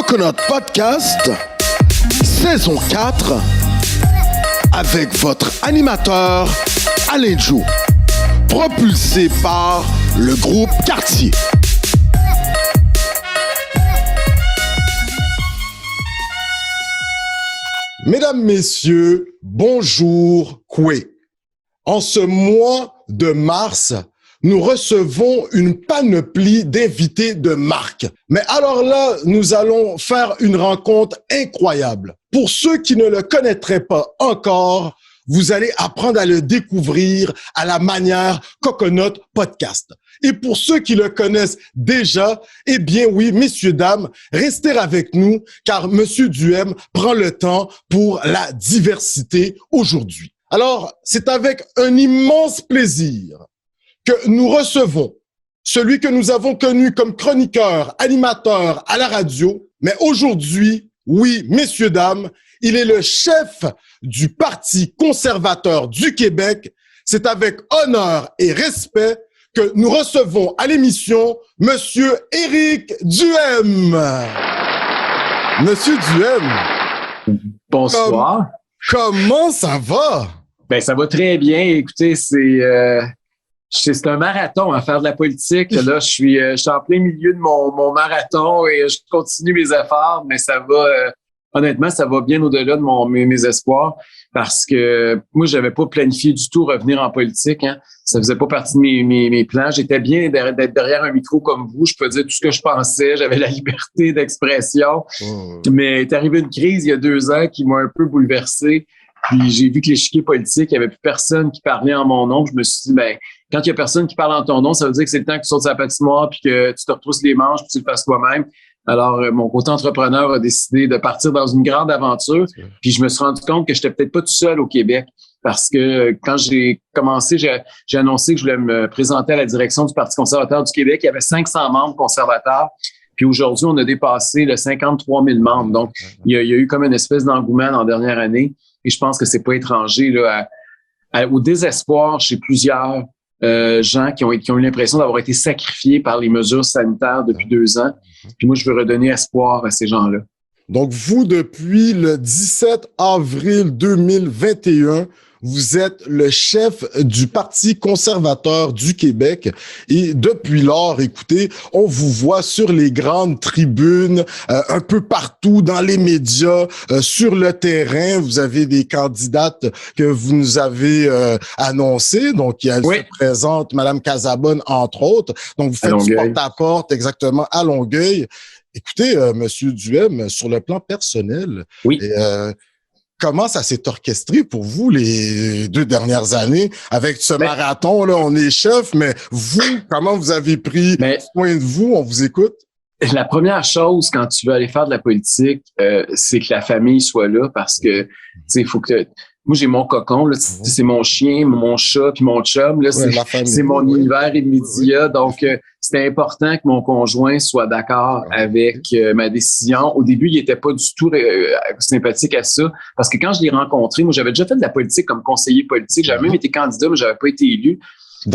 Coconut Podcast, saison 4, avec votre animateur Alain Joe, propulsé par le groupe Quartier. Mesdames, Messieurs, bonjour, Koué. En ce mois de mars, nous recevons une panoplie d'invités de marque. Mais alors là, nous allons faire une rencontre incroyable. Pour ceux qui ne le connaîtraient pas encore, vous allez apprendre à le découvrir à la manière Coconut Podcast. Et pour ceux qui le connaissent déjà, eh bien oui, messieurs, dames, restez avec nous car Monsieur Duhem prend le temps pour la diversité aujourd'hui. Alors, c'est avec un immense plaisir que nous recevons celui que nous avons connu comme chroniqueur, animateur à la radio, mais aujourd'hui, oui, messieurs, dames, il est le chef du Parti conservateur du Québec. C'est avec honneur et respect que nous recevons à l'émission Monsieur Éric Duhem. Monsieur Duhem. Bonsoir. Comment ça va? Ben, ça va très bien. Écoutez, c'est un marathon à faire de la politique. Là, je suis en plein milieu de mon marathon et je continue mes efforts, mais ça va, honnêtement, ça va bien au-delà de mes espoirs parce que moi, j'avais pas planifié du tout revenir en politique. Hein. Ça faisait pas partie de mes plans. J'étais bien d'être derrière un micro comme vous. Je peux dire tout ce que je pensais. J'avais la liberté d'expression. Mais est arrivé une crise il y a 2 ans qui m'a un peu bouleversé. Puis j'ai vu que l'échiquier politique, il n'y avait plus personne qui parlait en mon nom. Je me suis dit, ben, quand il n'y a personne qui parle en ton nom, ça veut dire que c'est le temps que tu sautes sur la patinoire puis que tu te retrousses les manches puis tu le fasses toi-même. Alors, mon côté entrepreneur a décidé de partir dans une grande aventure. Puis je me suis rendu compte que j'étais peut-être pas tout seul au Québec parce que quand j'ai commencé, j'ai annoncé que je voulais me présenter à la direction du Parti conservateur du Québec. Il y avait 500 membres conservateurs. Puis aujourd'hui, on a dépassé le 53 000 membres. Donc, il y a eu comme une espèce d'engouement dans la dernière année. Et je pense que c'est pas étranger là, au désespoir chez plusieurs gens qui ont eu l'impression d'avoir été sacrifiés par les mesures sanitaires depuis 2 ans. Puis moi, je veux redonner espoir à ces gens-là. Donc, vous, depuis le 17 avril 2021, vous êtes le chef du Parti conservateur du Québec et depuis lors, écoutez, on vous voit sur les grandes tribunes, un peu partout dans les médias, sur le terrain. Vous avez des candidates que vous nous avez annoncées. Donc, il y a se présente Madame Casabonne, entre autres. Donc, vous faites du porte-à-porte exactement à Longueuil. Écoutez, Monsieur Duhem, sur le plan personnel, comment ça s'est orchestré pour vous les 2 dernières années avec ce marathon là? On est chef, mais vous, comment vous avez pris soin de vous? On vous écoute. La première chose quand tu veux aller faire de la politique, c'est que la famille soit là parce que tu sais, il faut que moi j'ai mon cocon là, c'est mon chien, mon chat puis mon chum là, c'est mon univers immédiat. Donc c'était important que mon conjoint soit d'accord avec ma décision. Au début, il était pas du tout sympathique à ça parce que quand je l'ai rencontré, moi j'avais déjà fait de la politique comme conseiller politique, j'avais même été candidat mais j'avais pas été élu.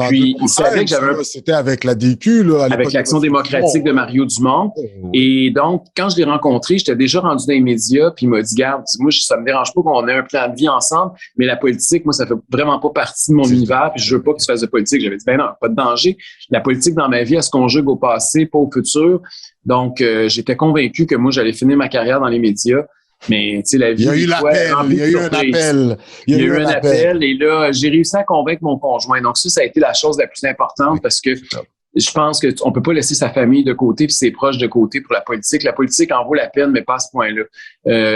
Puis il savait que j'avais c'était avec la DQ là, avec l'Action démocratique de Mario Dumont. Et donc quand je l'ai rencontré, j'étais déjà rendu dans les médias, puis il m'a dit garde, moi ça me dérange pas qu'on ait un plan de vie ensemble, mais la politique, moi ça fait vraiment pas partie de mon univers, puis je veux pas que tu fasses de politique. J'avais dit ben non, pas de danger. La politique dans ma vie, elle se conjugue au passé, pas au futur. Donc j'étais convaincu que moi j'allais finir ma carrière dans les médias. Mais tu sais, la vie, il y a eu un appel et là, j'ai réussi à convaincre mon conjoint. Donc ça a été la chose la plus importante parce que je pense qu'on peut pas laisser sa famille de côté puis ses proches de côté pour la politique. La politique en vaut la peine, mais pas à ce point-là.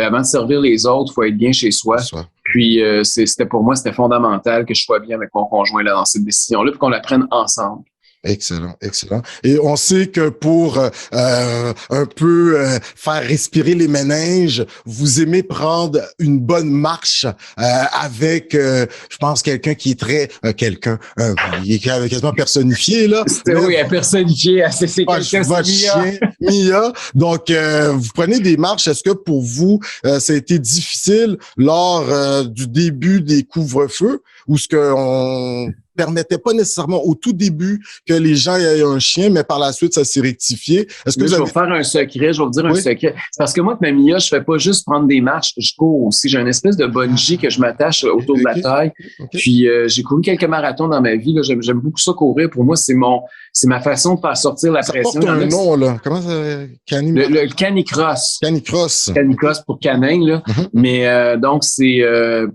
Avant de servir les autres, il faut être bien chez soi. Puis c'était pour moi, c'était fondamental que je sois bien avec mon conjoint là dans cette décision-là puis qu'on la prenne ensemble. Excellent, excellent. Et on sait que pour un peu faire respirer les méninges, vous aimez prendre une bonne marche avec, je pense, quelqu'un qui est très il est quasiment personnifié là. Oui, personnifié. C'est quelqu'un, votre chien, Mia. Donc, vous prenez des marches. Est-ce que pour vous, ça a été difficile lors du début des couvre-feux ou ce que permettait pas nécessairement au tout début que les gens aient un chien, mais par la suite, ça s'est rectifié. Est-ce que je vais vous faire un secret, je vais vous dire un secret. C'est parce que moi, avec ma Mia, je fais pas juste prendre des marches, je cours aussi. J'ai une espèce de bungee que je m'attache autour de la taille. Puis j'ai couru quelques marathons dans ma vie. Là. J'aime beaucoup ça courir. Pour moi, c'est ma façon de faire sortir la pression. Ça porte un nom, là. Comment ça? Le canicross. Canicross. Canicross pour canin, là. Mais donc, c'est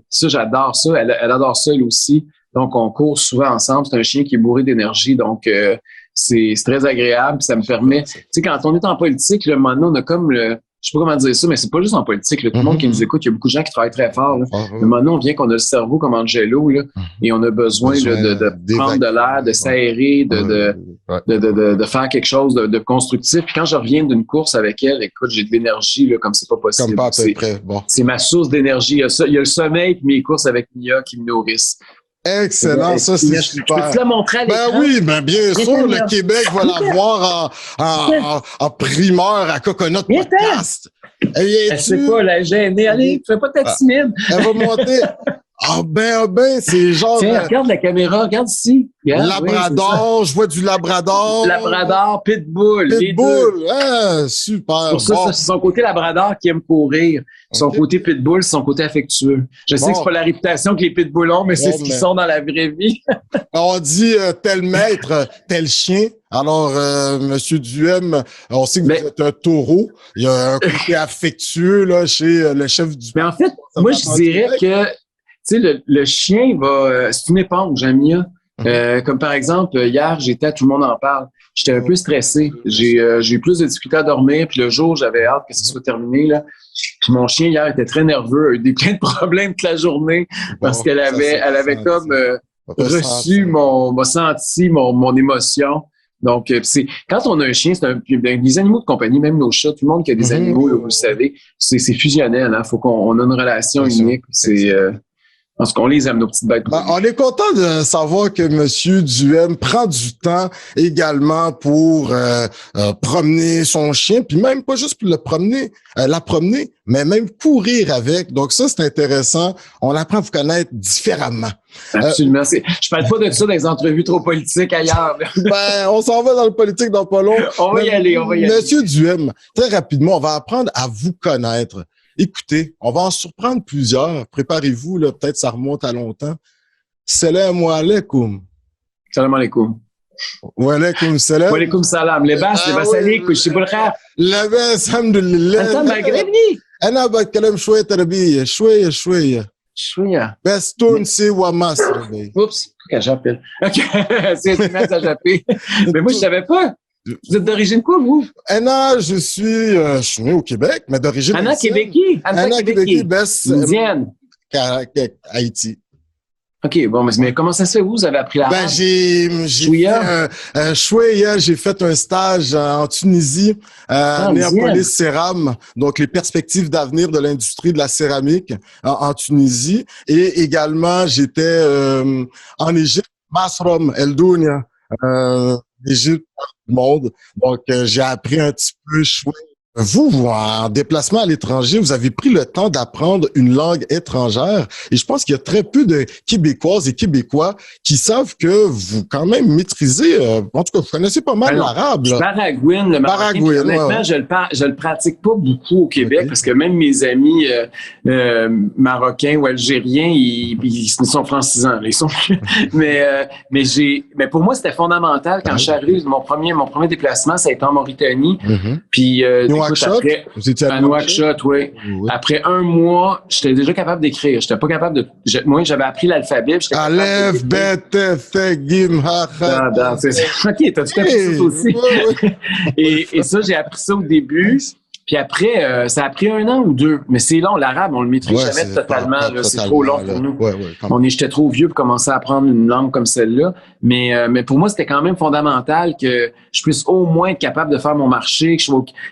ça, j'adore ça. Elle adore ça, elle aussi. Donc, on court souvent ensemble. C'est un chien qui est bourré d'énergie. Donc, c'est très agréable. Puis ça me permet... Tu sais, quand on est en politique, là, maintenant, on a comme le... Je sais pas comment dire ça, mais c'est pas juste en politique. Là. Tout le monde qui nous écoute, il y a beaucoup de gens qui travaillent très fort. Là. Mais maintenant, on vient qu'on a le cerveau comme Angelo, là, et on a besoin de prendre de l'air, de s'aérer, de faire quelque chose de constructif. Puis quand je reviens d'une course avec elle, écoute, j'ai de l'énergie là, comme c'est pas possible. Comme pas à peu près. Bon. C'est ma source d'énergie. Il y a le sommeil et mes courses avec Mia qui me nourrissent. Excellent, ça c'est super. Je peux te la montrer à l'écran? Ben oui, ben bien sûr, le Québec va l'avoir en primeur à Coconut Podcast. Elle sait pas, la gênée. Allez, fais pas ta timide. Elle va monter. Ah ben, c'est genre... Tiens, regarde la caméra, regarde ici. Regarde, Labrador, je vois du Labrador. Labrador, Pitbull. Pitbull, ah, super. Pour ça, c'est son côté Labrador qui aime courir. Son côté Pitbull, c'est son côté affectueux. Je sais que c'est pas la réputation que les Pitbulls ont, mais c'est ce qu'ils sont dans la vraie vie. On dit tel maître, tel chien. Alors, Monsieur Duhem, on sait que vous êtes un taureau. Il y a un côté affectueux là chez le chef du... Mais en fait, moi, je dirais que tu sais, le chien va... c'est une éponge, Jamia. Comme par exemple, hier, j'étais, tout le monde en parle. J'étais un peu stressé. J'ai eu plus de difficultés à dormir. Puis le jour, j'avais hâte que ce soit terminé. Là. Puis mon chien, hier, était très nerveux. Il a eu plein de problèmes toute la journée parce qu'elle avait comme reçu m'a senti mon émotion. Donc, c'est quand on a un chien, les animaux de compagnie, même nos chats, tout le monde qui a des animaux, là, vous le savez, c'est fusionnel. Hein. Faut qu'on a une relation unique. Parce qu'on les aime, nos petites bêtes. Ben, on est content de savoir que Monsieur Duhem prend du temps également pour promener son chien, puis même pas juste pour la promener, mais même courir avec. Donc ça, c'est intéressant. On apprend à vous connaître différemment. Absolument. Je parle pas de ça dans les entrevues trop politiques ailleurs. Ben, on s'en va dans le politique dans pas long. On va y aller. Monsieur Duhem, très rapidement, on va apprendre à vous connaître. Écoutez, on va en surprendre plusieurs. Préparez-vous, là, peut-être ça remonte à longtemps. Salam alaikum. Salam alaikum. Wa alaikum salam. Wa alaikum salam. لباس لباس عليك وشي بالخير. لباس الحمد لله. أنت مغربي؟ أنا بتكلم شوية عربية شوية. بس تونسي ومصري. Oups, j'appelle. OK, c'est une messe à japper. Mais moi, je savais pas. Vous êtes d'origine quoi, vous? Anna, je suis né au Québec, mais d'origine Anna Québécois. Anna Québécois, indienne. Haïti. OK, bon, mais comment ça se fait? Vous avez appris l'arabe? Ben, j'ai fait un stage en Tunisie, Néapolis Céram, donc les perspectives d'avenir de l'industrie de la céramique en Tunisie. Et également, j'étais en Égypte, Masrom, El Dounia, Égypte, du monde. Donc, j'ai appris un petit peu chouette. Vous, en déplacement à l'étranger, vous avez pris le temps d'apprendre une langue étrangère et je pense qu'il y a très peu de Québécoises et Québécois qui savent que vous, quand même, maîtrisez, en tout cas, vous connaissez pas mal l'arabe. Baragouine, le marocain. Honnêtement, je le pratique pas beaucoup au Québec parce que même mes amis marocains ou algériens, ils sont francisants. Ils sont mais pour moi, c'était fondamental quand je suis arrivé, mon premier déplacement, ça a été en Mauritanie. Puis vous étiez à Nouakchott, oui. Après un mois, j'étais déjà capable d'écrire. J'étais pas capable de... Moi, j'avais appris l'alphabet. Aleph, Bet, Fe, Gim, Ha, Ha. OK, t'as tout appris ça aussi. Et ça, j'ai appris ça au début. Puis après, ça a pris 1 an ou 2. Mais c'est long, l'arabe, on le maîtrise jamais totalement. C'est trop long pour nous. J'étais trop vieux pour commencer à apprendre une langue comme celle-là. Mais pour moi, c'était quand même fondamental que je puisse au moins être capable de faire mon marché. Puis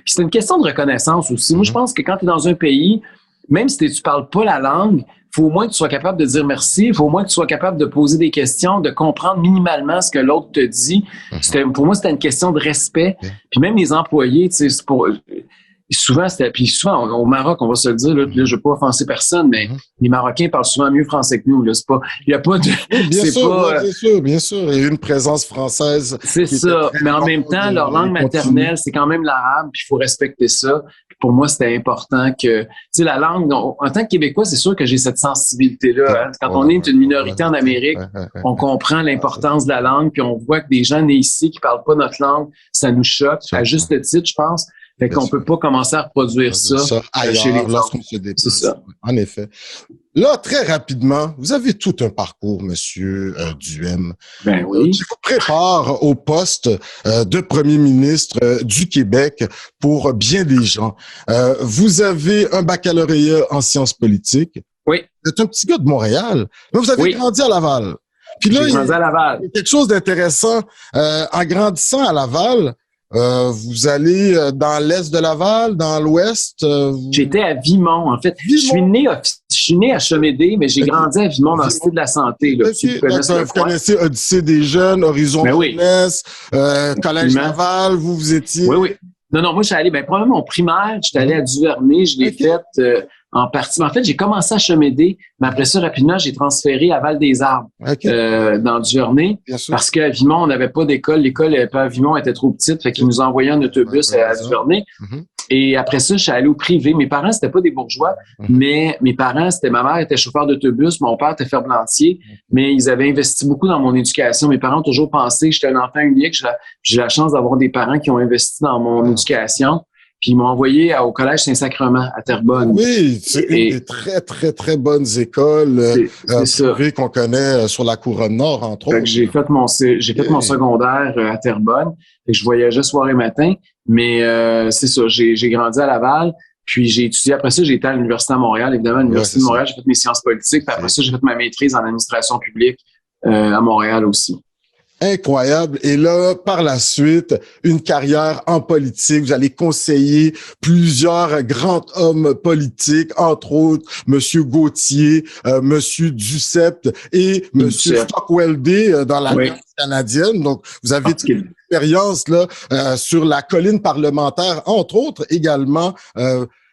c'est une question de reconnaissance aussi. Moi, je pense que quand tu es dans un pays, même si tu parles pas la langue, il faut au moins que tu sois capable de dire merci. Il faut au moins que tu sois capable de poser des questions, de comprendre minimalement ce que l'autre te dit. Pour moi, c'était une question de respect. Puis même les employés, tu sais, souvent, puis souvent, au Maroc, on va se le dire, là, puis là, je veux pas offenser personne, mais les Marocains parlent souvent mieux français que nous, là. Il y a pas de, Bien c'est sûr, pas, ouais, bien sûr, bien sûr. Il y a une présence française c'est qui était ça. très Mais en forte même temps, leur et langue continue. maternelle, c'est quand même l'arabe, puis il faut respecter ça. Puis pour moi, c'était important que, tu sais, la langue, en tant que Québécois, c'est sûr que j'ai cette sensibilité-là, hein. Quand on est une minorité en Amérique, on comprend l'importance de la langue, puis on voit que des gens nés ici qui parlent pas notre langue, ça nous choque, à juste titre, je pense. Fait qu'on peut pas commencer à reproduire ça chez les ailleurs lorsqu'on se autres. C'est déplace. ça. En effet. Là, très rapidement, vous avez tout un parcours, Monsieur Duhem, Ben oui. qui vous prépare au poste de Premier ministre du Québec pour bien des gens. Vous avez un baccalauréat en sciences politiques. Oui. Vous êtes un petit gars de Montréal, mais vous avez grandi à Laval. Puis là, j'ai grandi à Laval. Il y a quelque chose d'intéressant. En grandissant à Laval, vous allez dans l'est de Laval, dans l'ouest? J'étais à Vimont, en fait. Vimont. Je suis né à Chemédé, mais j'ai grandi à Vimont, dans le Cité de la Santé. Là, vous connaissez Odyssée des jeunes, Horizon Jeunesse, Collège Laval, vous étiez? Oui, oui. Non, moi, je suis allé, premièrement, mon primaire, j'étais allé à Duvernay, je l'ai fait en partie. En fait, j'ai commencé à Chemédé, mais après ça, rapidement, j'ai transféré à Val-des-Arbres, dans Duvernay, parce qu'à Vimont, on n'avait pas d'école. L'école à Vimont était trop petite, fait qu'ils nous envoyaient en autobus à Duvernay. Et après ça, je suis allé au privé. Mes parents, c'était pas des bourgeois, mais mes parents, ma mère était chauffeur d'autobus, mon père était ferblantier, mais ils avaient investi beaucoup dans mon éducation. Mes parents ont toujours pensé que j'étais un enfant unique. J'ai la chance d'avoir des parents qui ont investi dans mon éducation. Puis ils m'ont envoyé au Collège Saint-Sacrement à Terrebonne. Oui, c'est une des très, très, très bonnes écoles privées qu'on connaît sur la Couronne Nord, entre autres. J'ai fait mon secondaire à Terrebonne. Fait que je voyageais soir et matin. Mais c'est ça, j'ai grandi à Laval. Puis j'ai étudié. Après ça, j'ai été à l'Université à Montréal. Évidemment, à l'Université de Montréal, j'ai fait mes sciences politiques. Puis après ça, j'ai fait ma maîtrise en administration publique à Montréal aussi. Incroyable. Et là, par la suite, une carrière en politique. Vous allez conseiller plusieurs grands hommes politiques, entre autres Monsieur Gauthier, Monsieur Duceppe et Monsieur Stockwell-Day dans l'Alliance canadienne. Donc, vous avez toute une expérience là sur la colline parlementaire, entre autres également.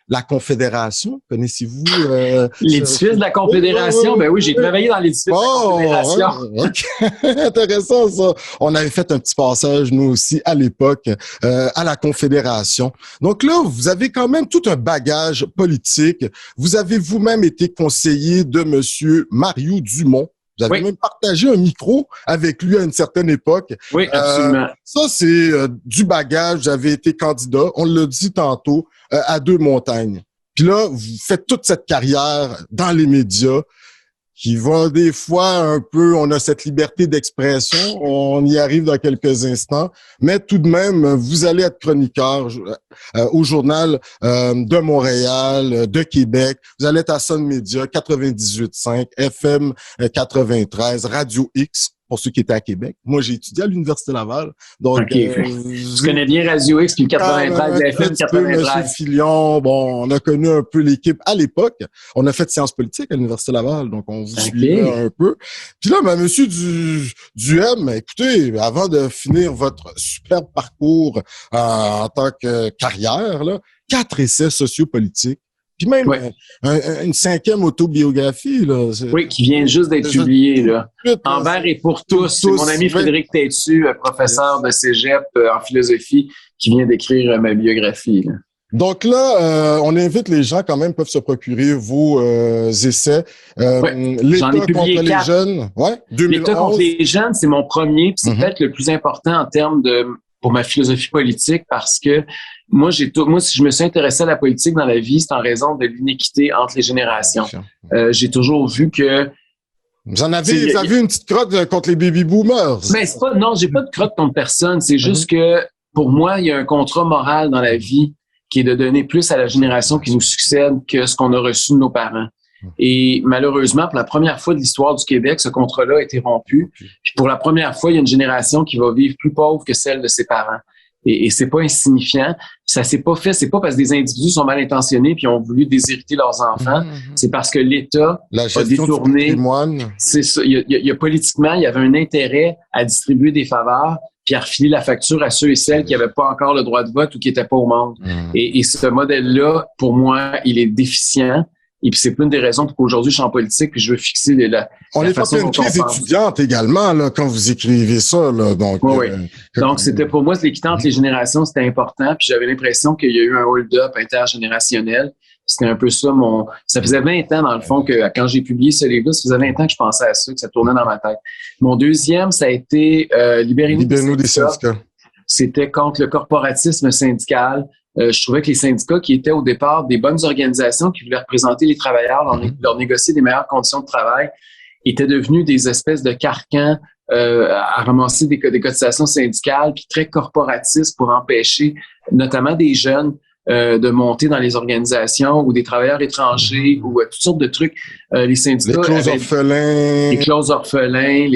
La Confédération, connaissez-vous? L'édifice de la Confédération? Ben oui, j'ai travaillé dans l'édifice de la Confédération. Intéressant, ça. On avait fait un petit passage, nous aussi, à l'époque, à la Confédération. Donc là, vous avez quand même tout un bagage politique. Vous avez vous-même été conseiller de Monsieur Mario Dumont. Vous avez même partagé un micro avec lui à une certaine époque. Oui, absolument. Ça, c'est du bagage. Vous avez été candidat, on l'a dit tantôt, à Deux-Montagnes. Puis là, vous faites toute cette carrière dans les médias qui va des fois un peu, on a cette liberté d'expression, on y arrive dans quelques instants, mais tout de même, vous allez être chroniqueur au Journal de Montréal, de Québec, vous allez être à Sun Média, 98.5, FM 93, Radio X, pour ceux qui étaient à Québec. Moi, j'ai étudié à l'Université Laval. Donc, tu connais bien Radio X, puis 93, FM 93. Monsieur Filion, bon, on a connu un peu l'équipe à l'époque. On a fait sciences politiques à l'Université Laval, donc on vous suivait un peu. Puis là, Monsieur Duhem, écoutez, avant de finir votre superbe parcours en tant que carrière, là, 4 essais sociopolitiques. Puis même une 5e autobiographie. Là, qui vient juste d'être publiée. Là. Envers et pour tous. C'est mon ami Frédéric Tétu, professeur de cégep en philosophie, qui vient d'écrire ma biographie. Là. Donc là, on invite les gens quand même peuvent se procurer vos essais. L'État contre les jeunes. 2011. L'État contre les jeunes, c'est mon premier, puis c'est peut-être le plus important en termes pour ma philosophie politique, parce que moi, si je me suis intéressé à la politique dans la vie, c'est en raison de l'inéquité entre les générations. J'ai toujours vu que... Vous avez une petite crotte contre les baby-boomers. Mais j'ai pas de crotte contre personne. C'est juste que, pour moi, il y a un contrat moral dans la vie qui est de donner plus à la génération qui nous succède que ce qu'on a reçu de nos parents. Et malheureusement, pour la première fois de l'histoire du Québec, ce contrat-là a été rompu. Puis pour la première fois, il y a une génération qui va vivre plus pauvre que celle de ses parents. Et c'est pas insignifiant. Ça s'est pas fait. C'est pas parce que des individus sont mal intentionnés puis ont voulu déshériter leurs enfants. C'est parce que l'État a détourné. C'est ça. Politiquement, il y avait un intérêt à distribuer des faveurs puis à refiler la facture à ceux et celles qui n'avaient pas encore le droit de vote ou qui n'étaient pas au monde. Et ce modèle-là, pour moi, il est déficient. Et puis, c'est plein des raisons pour qu'aujourd'hui, je suis en politique puis je veux fixer on est face à une crise étudiante également, là, quand vous écrivez ça, là. Donc, oui. Donc, c'était pour moi, l'équité entre les générations, c'était important. Puis, j'avais l'impression qu'il y a eu un hold-up intergénérationnel. C'était un peu ça ça faisait 20 ans, dans le fond, que quand j'ai publié ce livre-là, ça faisait 20 ans que je pensais à ça, que ça tournait dans ma tête. Mon deuxième, ça a été Libérez-nous des syndicats. C'était contre le corporatisme syndical. Je trouvais que les syndicats, qui étaient au départ des bonnes organisations qui voulaient représenter les travailleurs, leur négocier des meilleures conditions de travail, étaient devenus des espèces de carcans à ramasser des cotisations syndicales, puis très corporatistes pour empêcher notamment des jeunes de monter dans les organisations ou des travailleurs étrangers ou toutes sortes de trucs. Les syndicats les clauses orphelins.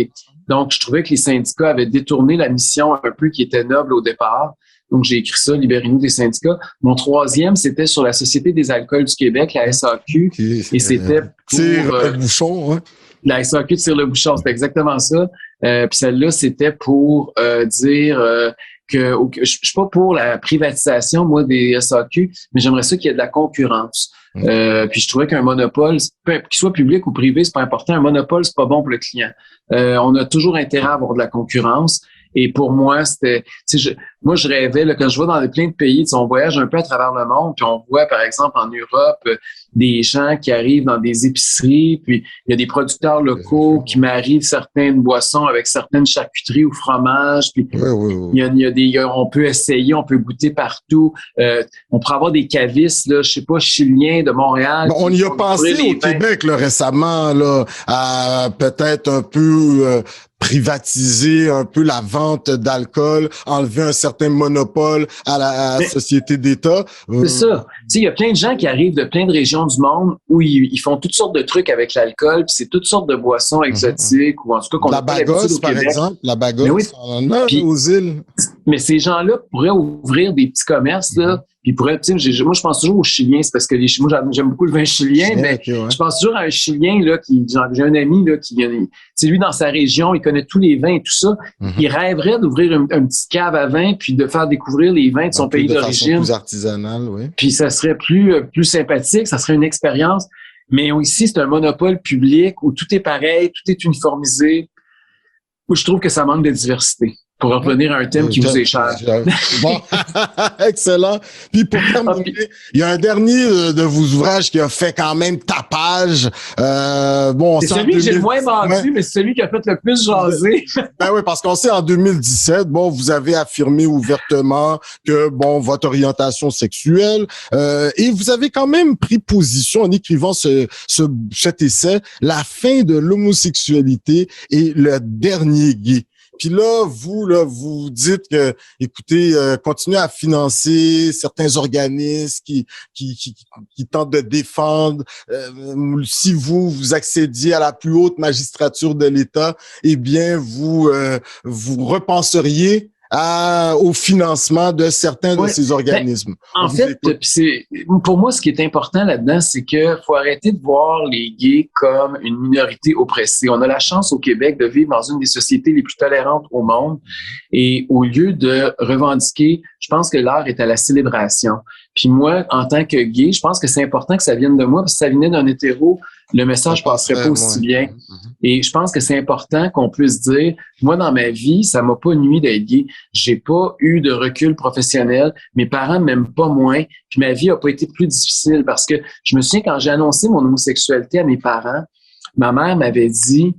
Donc, je trouvais que les syndicats avaient détourné la mission un peu qui était noble au départ. Donc, j'ai écrit ça, Libérez-nous des syndicats. Mon troisième, c'était sur la Société des alcools du Québec, la SAQ. Et c'était pour... Tire le bouchon, hein? La SAQ tire le bouchon, c'était exactement ça. Puis celle-là, c'était pour dire que je suis pas pour la privatisation, moi, des SAQ, mais j'aimerais ça qu'il y ait de la concurrence. Puis je trouvais qu'un monopole, qu'il soit public ou privé, c'est pas important. Un monopole, c'est pas bon pour le client. On a toujours intérêt à avoir de la concurrence. Et pour moi, c'était, moi, je rêvais, là, quand je vais dans plein de pays, on voyage un peu à travers le monde, puis on voit, par exemple, en Europe, des gens qui arrivent dans des épiceries, puis il y a des producteurs locaux qui marient certaines boissons avec certaines charcuteries ou fromages, puis on peut essayer, on peut goûter partout. On pourrait avoir des cavistes, là, je sais pas, chiliens de Montréal. On y a pensé au Québec, là, récemment, là, à peut-être un peu privatiser un peu la vente d'alcool, enlever un certain monopole à la société d'État. C'est ça. Tu sais, il y a plein de gens qui arrivent de plein de régions du monde où ils font toutes sortes de trucs avec l'alcool, puis c'est toutes sortes de boissons exotiques, ou en tout cas qu'on a pas l'habitude au Québec. Par exemple, la bagosse, on en a aux îles. Mais ces gens-là pourraient ouvrir des petits commerces, là, puis pourraient, tu sais, moi, je pense toujours aux Chiliens, c'est parce que moi, j'aime beaucoup le vin chilien, mais je pense toujours à un Chilien, là, j'ai un ami, là, c'est lui, dans sa région, il connaît tous les vins et tout ça. Il rêverait d'ouvrir une petite cave à vin, puis de faire découvrir les vins de son pays d'origine. Plus artisanal, oui. Puis ça serait plus sympathique, ça serait une expérience. Mais ici, c'est un monopole public où tout est pareil, tout est uniformisé, où je trouve que ça manque de diversité. Pour revenir à un thème qui vous est cher. Bon, excellent. Puis pour terminer, il y a un dernier de vos ouvrages qui a fait quand même tapage. C'est celui que j'ai le moins vendu, mais c'est celui qui a fait le plus jaser. Ben oui, parce qu'on sait en 2017, vous avez affirmé ouvertement que votre orientation sexuelle, et vous avez quand même pris position en écrivant cet essai, La fin de l'homosexualité et le dernier gay. Puis là, vous dites que, écoutez, continuez à financer certains organismes qui tentent de défendre. Si vous accédiez à la plus haute magistrature de l'État, eh bien, vous repenseriez au financement de certains de ces organismes. En fait, pour moi, ce qui est important là-dedans, c'est que faut arrêter de voir les gays comme une minorité oppressée. On a la chance au Québec de vivre dans une des sociétés les plus tolérantes au monde. Et au lieu de revendiquer, je pense que l'art est à la célébration. Puis moi, en tant que gay, je pense que c'est important que ça vienne de moi, parce que ça venait d'un hétéro, le message passerait pas aussi bien. Et je pense que c'est important qu'on puisse dire, moi, dans ma vie, ça m'a pas nui d'être gay. J'ai pas eu de recul professionnel. Mes parents m'aiment pas moins. Puis ma vie a pas été plus difficile parce que je me souviens quand j'ai annoncé mon homosexualité à mes parents, ma mère m'avait dit,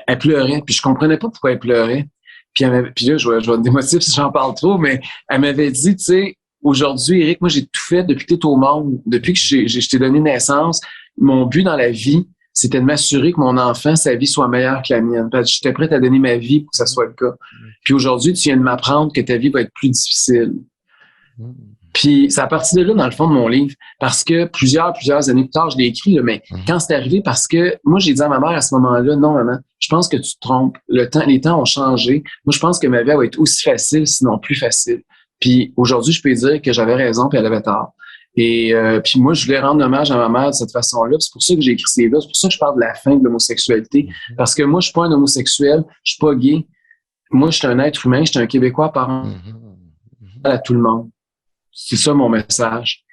elle pleurait. Puis je comprenais pas pourquoi elle pleurait. Puis là, je vais te démotiver si j'en parle trop, mais elle m'avait dit, tu sais, aujourd'hui, Éric, moi, j'ai tout fait depuis que tu es au monde, depuis que je t'ai donné naissance. Mon but dans la vie, c'était de m'assurer que mon enfant, sa vie soit meilleure que la mienne. J'étais prête à donner ma vie pour que ça soit le cas. Puis aujourd'hui, tu viens de m'apprendre que ta vie va être plus difficile. Puis c'est à partir de là, dans le fond de mon livre, parce que plusieurs années plus tard, je l'ai écrit, là, mais quand c'est arrivé, parce que moi, j'ai dit à ma mère à ce moment-là, non, maman, je pense que tu te trompes. Les temps ont changé. Moi, je pense que ma vie va être aussi facile, sinon plus facile. Puis aujourd'hui, je peux dire que j'avais raison puis elle avait tort. Et puis moi, je voulais rendre hommage à ma mère de cette façon-là. C'est pour ça que j'ai écrit ces livres. C'est pour ça que je parle de la fin de l'homosexualité. Parce que moi, je suis pas un homosexuel, je suis pas gay. moi, je suis un être humain, je suis un Québécois par à tout le monde. C'est ça mon message.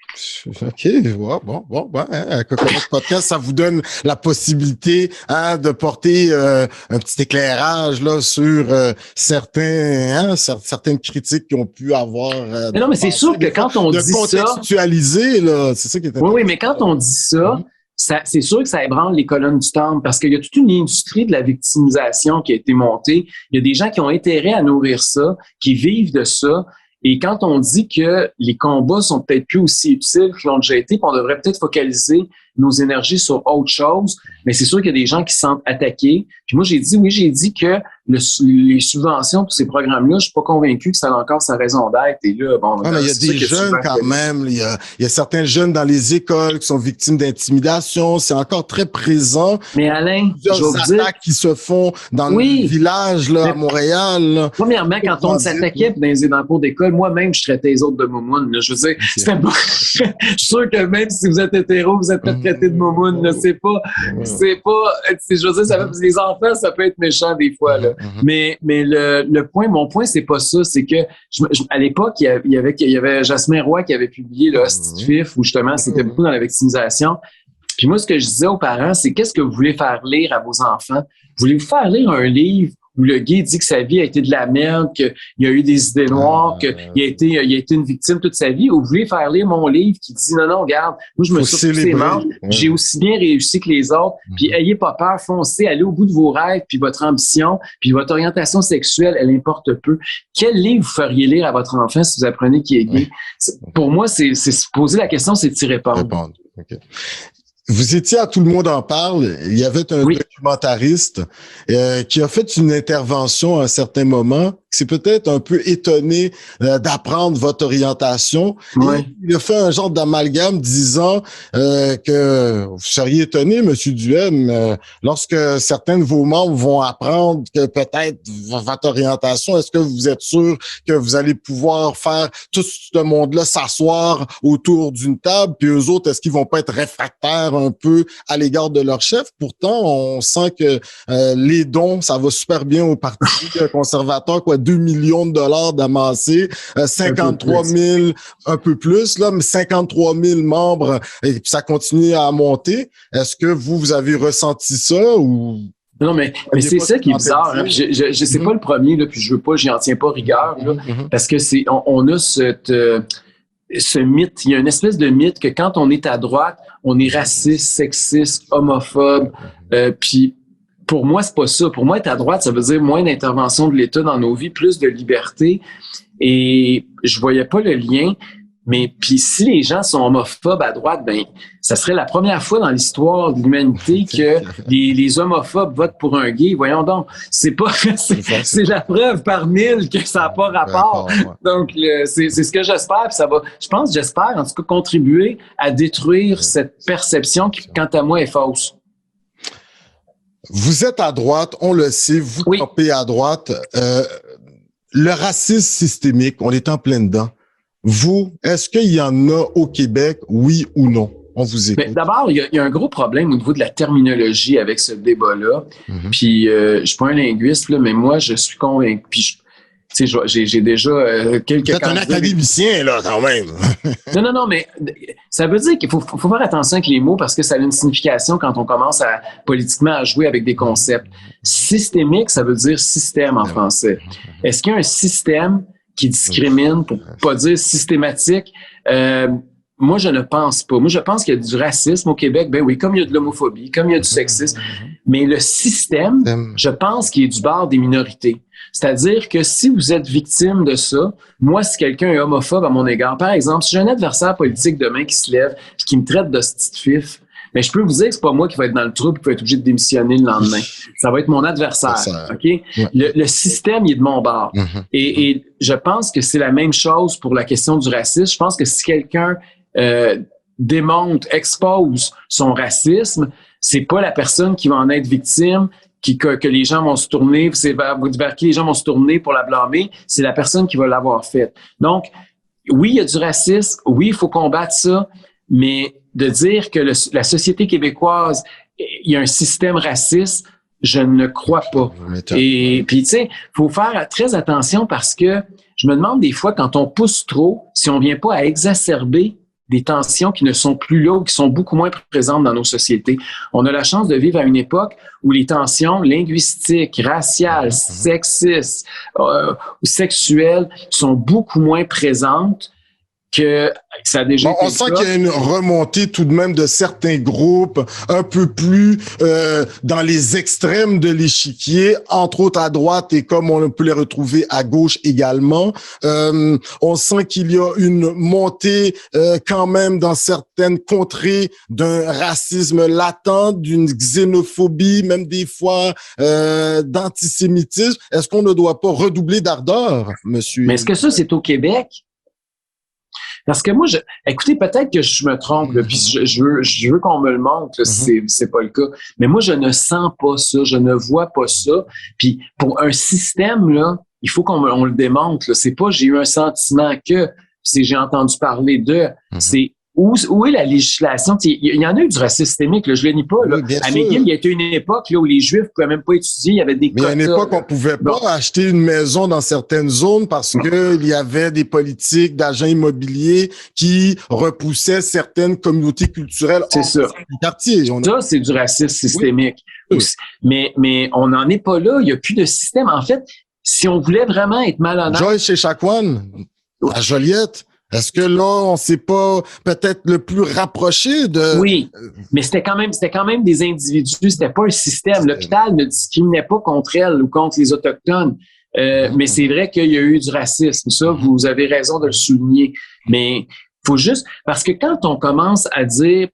OK, bon, hein, Coconut Podcast, ça vous donne la possibilité de porter un petit éclairage là sur certaines critiques qui ont pu avoir. Mais non, mais c'est sûr que quand on dit ça, de contextualiser là, c'est ça qui est important. Oui, mais quand on dit ça, c'est sûr que ça ébranle les colonnes du temple parce qu'il y a toute une industrie de la victimisation qui a été montée. Il y a des gens qui ont intérêt à nourrir ça, qui vivent de ça. Et quand on dit que les combats sont peut-être plus aussi utiles qu'ils l'ont déjà été, puis on devrait peut-être focaliser nos énergies sur autre chose, mais c'est sûr qu'il y a des gens qui se sentent attaqués. Puis moi, j'ai dit que les subventions pour ces programmes-là, je suis pas convaincu que ça a encore sa raison d'être. Et là, bon, mais il y a des jeunes quand même. Il y a certains jeunes dans les écoles qui sont victimes d'intimidation. C'est encore très présent. Mais Alain, des attaques qui se font dans les villages là, à Montréal. Là. Premièrement, quand on s'attaquait dans le cours d'école, moi-même, je traitais les autres de moumounes. Je veux dire, c'était pas... je suis sûr que même si vous êtes hétéro, vous êtes traité de moumounes. C'est pas... Je veux dire, ça fait, les enfants, ça peut être méchant des fois. Là. Mais mon point, c'est pas ça. C'est que à l'époque, il y avait Jasmin Roy qui avait publié le Hostie Fif, où justement, c'était beaucoup dans la victimisation. Puis moi, ce que je disais aux parents, c'est qu'est-ce que vous voulez faire lire à vos enfants? Voulez-vous faire lire un livre où le gay dit que sa vie a été de la merde, qu'il a eu des idées noires, qu'il a été une victime toute sa vie, ou vous voulez faire lire mon livre qui dit non, regarde, moi je me suis poussé mort, j'ai aussi bien réussi que les autres, puis ayez pas peur, foncez, allez au bout de vos rêves, puis votre ambition, puis votre orientation sexuelle, elle importe peu. Quel livre vous feriez lire à votre enfant si vous apprenez qu'il est gay? Pour moi, c'est se poser la question, c'est d'y répondre. Okay. Vous étiez à Tout le monde en parle. Il y avait un documentariste qui a fait une intervention à un certain moment, qui s'est peut-être un peu étonné d'apprendre votre orientation. Ouais. Il a fait un genre d'amalgame disant que vous seriez étonné, Monsieur Duhem, lorsque certains de vos membres vont apprendre que peut-être votre orientation, est-ce que vous êtes sûr que vous allez pouvoir faire tout ce monde-là s'asseoir autour d'une table, puis eux autres, est-ce qu'ils vont pas être réfractaires un peu à l'égard de leur chef? Pourtant, on sent que les dons, ça va super bien au Parti conservateur, 2 millions de dollars d'amassés, 53 000, un peu plus, là, mais 53 000 membres, et puis ça continue à monter. Est-ce que vous avez ressenti ça ou... Non, mais c'est ça qui est bizarre. Hein. Je sais pas le premier, là, puis j'en tiens pas rigueur, là, parce que on a ce mythe, il y a une espèce de mythe que quand on est à droite, on est raciste, sexiste, homophobe, puis pour moi, c'est pas ça. Pour moi, être à droite, ça veut dire moins d'intervention de l'État dans nos vies, plus de liberté. Et je voyais pas le lien. Mais puis si les gens sont homophobes à droite, ben ça serait la première fois dans l'histoire de l'humanité que les homophobes votent pour un gay. Voyons donc, c'est la preuve par 1000 que ça n'a pas rapport. Donc c'est ce que j'espère, puis ça va. J'espère en tout cas contribuer à détruire cette perception qui, quant à moi, est fausse. Vous êtes à droite, on le sait, vous campez à droite. Le racisme systémique, on est en plein dedans. Vous, est-ce qu'il y en a au Québec, oui ou non? On vous écoute. D'abord, il y a un gros problème au niveau de la terminologie avec ce débat-là. Puis, je suis pas un linguiste, là, mais moi, je suis convaincu. Puis, tu sais, j'ai déjà quelques... Vous êtes un académicien, là, quand même. Non, mais ça veut dire qu'il faut faire attention avec les mots parce que ça a une signification quand on commence politiquement à jouer avec des concepts. Systémique, ça veut dire système en français. Est-ce qu'il y a un système qui discrimine, pour pas dire systématique? Moi, je ne pense pas. Moi, je pense qu'il y a du racisme au Québec. Ben oui, comme il y a de l'homophobie, comme il y a du sexisme. Mais le système, je pense qu'il est du bord des minorités. C'est-à-dire que si vous êtes victime de ça, moi, si quelqu'un est homophobe à mon égard, par exemple, si j'ai un adversaire politique demain qui se lève et qui me traite de petite fif, mais je peux vous dire que c'est pas moi qui va être dans le trou et qui va être obligé de démissionner le lendemain. Ça va être mon adversaire. OK? Le système, il est de mon bord. Et je pense que c'est la même chose pour la question du racisme. Je pense que si quelqu'un démontre, expose son racisme, c'est pas la personne qui va en être victime, que les gens vont se tourner, c'est vers qui les gens vont se tourner pour la blâmer, c'est la personne qui va l'avoir faite. Donc, oui, il y a du racisme, oui, il faut combattre ça, mais de dire que la société québécoise, il y a un système raciste, Je ne crois pas. Et puis, tu sais, faut faire très attention parce que je me demande des fois, quand on pousse trop, si on vient pas à exacerber des tensions qui ne sont plus là ou qui sont beaucoup moins présentes dans nos sociétés. On a la chance de vivre à une époque où les tensions linguistiques, raciales, sexistes ou sexuelles sont beaucoup moins présentes que ça a déjà été on sent qu'il y a une remontée tout de même de certains groupes un peu plus dans les extrêmes de l'échiquier, entre autres à droite et comme on peut les retrouver à gauche également. On sent qu'il y a une montée quand même dans certaines contrées d'un racisme latent, d'une xénophobie, même des fois d'antisémitisme. Est-ce qu'on ne doit pas redoubler d'ardeur, monsieur? Mais est-ce que ça, c'est au Québec? Parce que moi, écoutez, peut-être que je me trompe, là, puis je veux qu'on me le montre, là, si c'est pas le cas. Mais moi, je ne sens pas ça, je ne vois pas ça. Puis pour un système, là, il faut qu'on le démontre. Là. C'est pas j'ai eu un sentiment que, c'est j'ai entendu parler de. C'est où est la législation? Il y en a eu du racisme systémique, là, je le nie pas. Là. Oui, à McGill, il y a été une époque là, où les Juifs ne pouvaient même pas étudier, il y avait des quotas. Mais à une époque, on pouvait pas acheter une maison dans certaines zones parce que il y avait des politiques d'agents immobiliers qui repoussaient certaines communautés culturelles du quartier. Ça, c'est du racisme systémique. Oui. Mais on n'en est pas là. Il n'y a plus de système. En fait, si on voulait vraiment être malhonnête... Joyce Echaquan, à Joliette, est-ce que là, on s'est pas peut-être le plus rapproché de... Oui, mais c'était quand même des individus, c'était pas un système. L'hôpital ne discriminait pas contre elle ou contre les Autochtones. Mais c'est vrai qu'il y a eu du racisme. Ça, vous avez raison de le souligner. Mais faut juste... Parce que quand on commence à dire...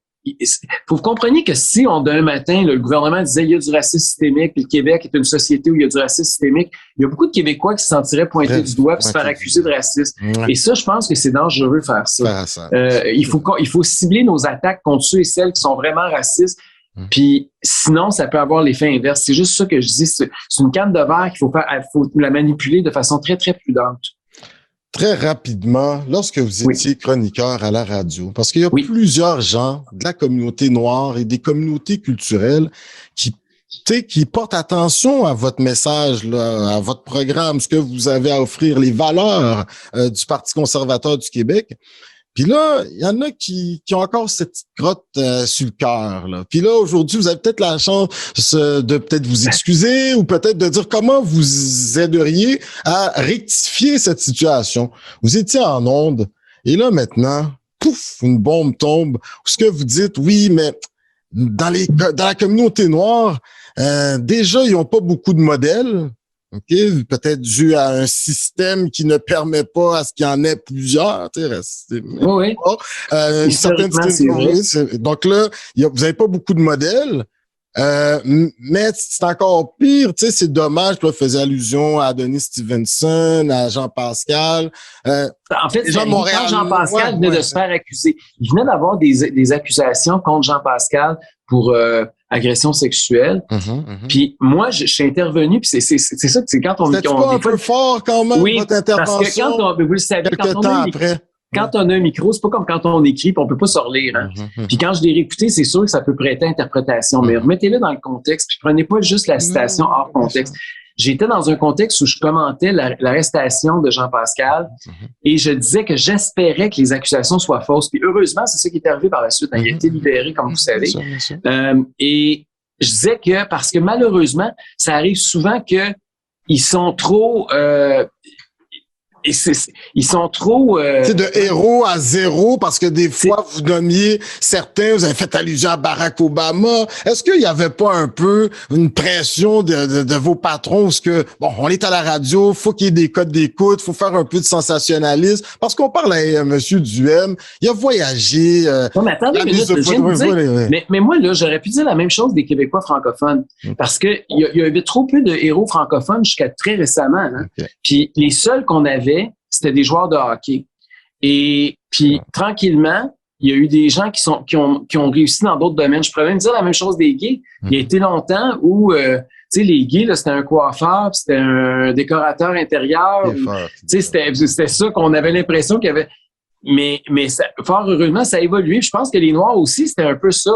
Faut que vous compreniez que si d'un matin, le gouvernement disait il y a du racisme systémique, puis le Québec est une société où il y a du racisme systémique, il y a beaucoup de Québécois qui se sentiraient pointer du doigt et se faire accuser de racisme. Et ça, je pense que c'est dangereux faire ça. Il faut cibler nos attaques contre ceux et celles qui sont vraiment racistes. Puis sinon, ça peut avoir l'effet inverse. C'est juste ça que je dis. C'est une canne de verre qu'il faut la manipuler de façon très, très prudente. Très rapidement, lorsque vous étiez chroniqueur à la radio, parce qu'il y a plusieurs gens de la communauté noire et des communautés culturelles qui portent attention à votre message, là, à votre programme, ce que vous avez à offrir, les valeurs du Parti conservateur du Québec. Puis là, il y en a qui ont encore cette petite crotte sur le cœur. Là. Puis là, aujourd'hui, vous avez peut-être la chance de peut-être vous excuser ou peut-être de dire comment vous aideriez à rectifier cette situation. Vous étiez en onde et là, maintenant, pouf, une bombe tombe. Ce que vous dites, oui, mais dans la communauté noire, déjà, ils n'ont pas beaucoup de modèles. OK, peut-être dû à un système qui ne permet pas à ce qu'il y en ait plusieurs, oui. Donc là, vous n'avez pas beaucoup de modèles, mais c'est encore pire, tu sais, c'est dommage, tu faisais allusion à Denis Stevenson, à Jean Pascal. En fait, quand Jean Pascal venait de se faire accuser, il venait d'avoir des accusations contre Jean Pascal pour agression sexuelle. Puis moi, je suis intervenu, puis c'est ça, c'est quand on... C'était pas un peu fort quand même, votre intervention? Parce que vous le savez, quand on a un micro, c'est pas comme quand on écrit, puis on peut pas se relire. Hein? Puis quand je l'ai réécouté, c'est sûr que ça peut prêter à interprétation, mais remettez-le dans le contexte, puis prenez pas juste la citation hors contexte. J'étais dans un contexte où je commentais l'arrestation de Jean Pascal et je disais que j'espérais que les accusations soient fausses. Puis heureusement, c'est ça qui est arrivé par la suite. Il a été libéré, comme vous savez. Bien sûr. Et je disais que, parce que malheureusement, ça arrive souvent que ils sont trop... ils sont trop... C'est de héros à zéro, parce que des fois, vous nommiez certains, vous avez fait allusion à Barack Obama. Est-ce qu'il n'y avait pas un peu une pression de vos patrons, parce que, bon, on est à la radio, faut qu'il y ait des codes d'écoute, faut faire un peu de sensationnalisme, parce qu'on parle à M. Duhem, il a voyagé... non, mais attendez une minute, je viens de dire, mais moi, là, j'aurais pu dire la même chose des Québécois francophones, parce que il y avait trop peu de héros francophones jusqu'à très récemment. Hein? Puis les seuls qu'on avait, c'était des joueurs de hockey. Et puis, tranquillement, il y a eu des gens qui ont réussi dans d'autres domaines. Je pourrais même dire la même chose des gays. Il y a été longtemps où, tu sais, les gays, là, c'était un coiffeur, puis c'était un décorateur intérieur. Tu sais, c'était ça qu'on avait l'impression qu'il y avait. Mais ça, fort heureusement, ça a évolué. Je pense que les Noirs aussi, c'était un peu ça.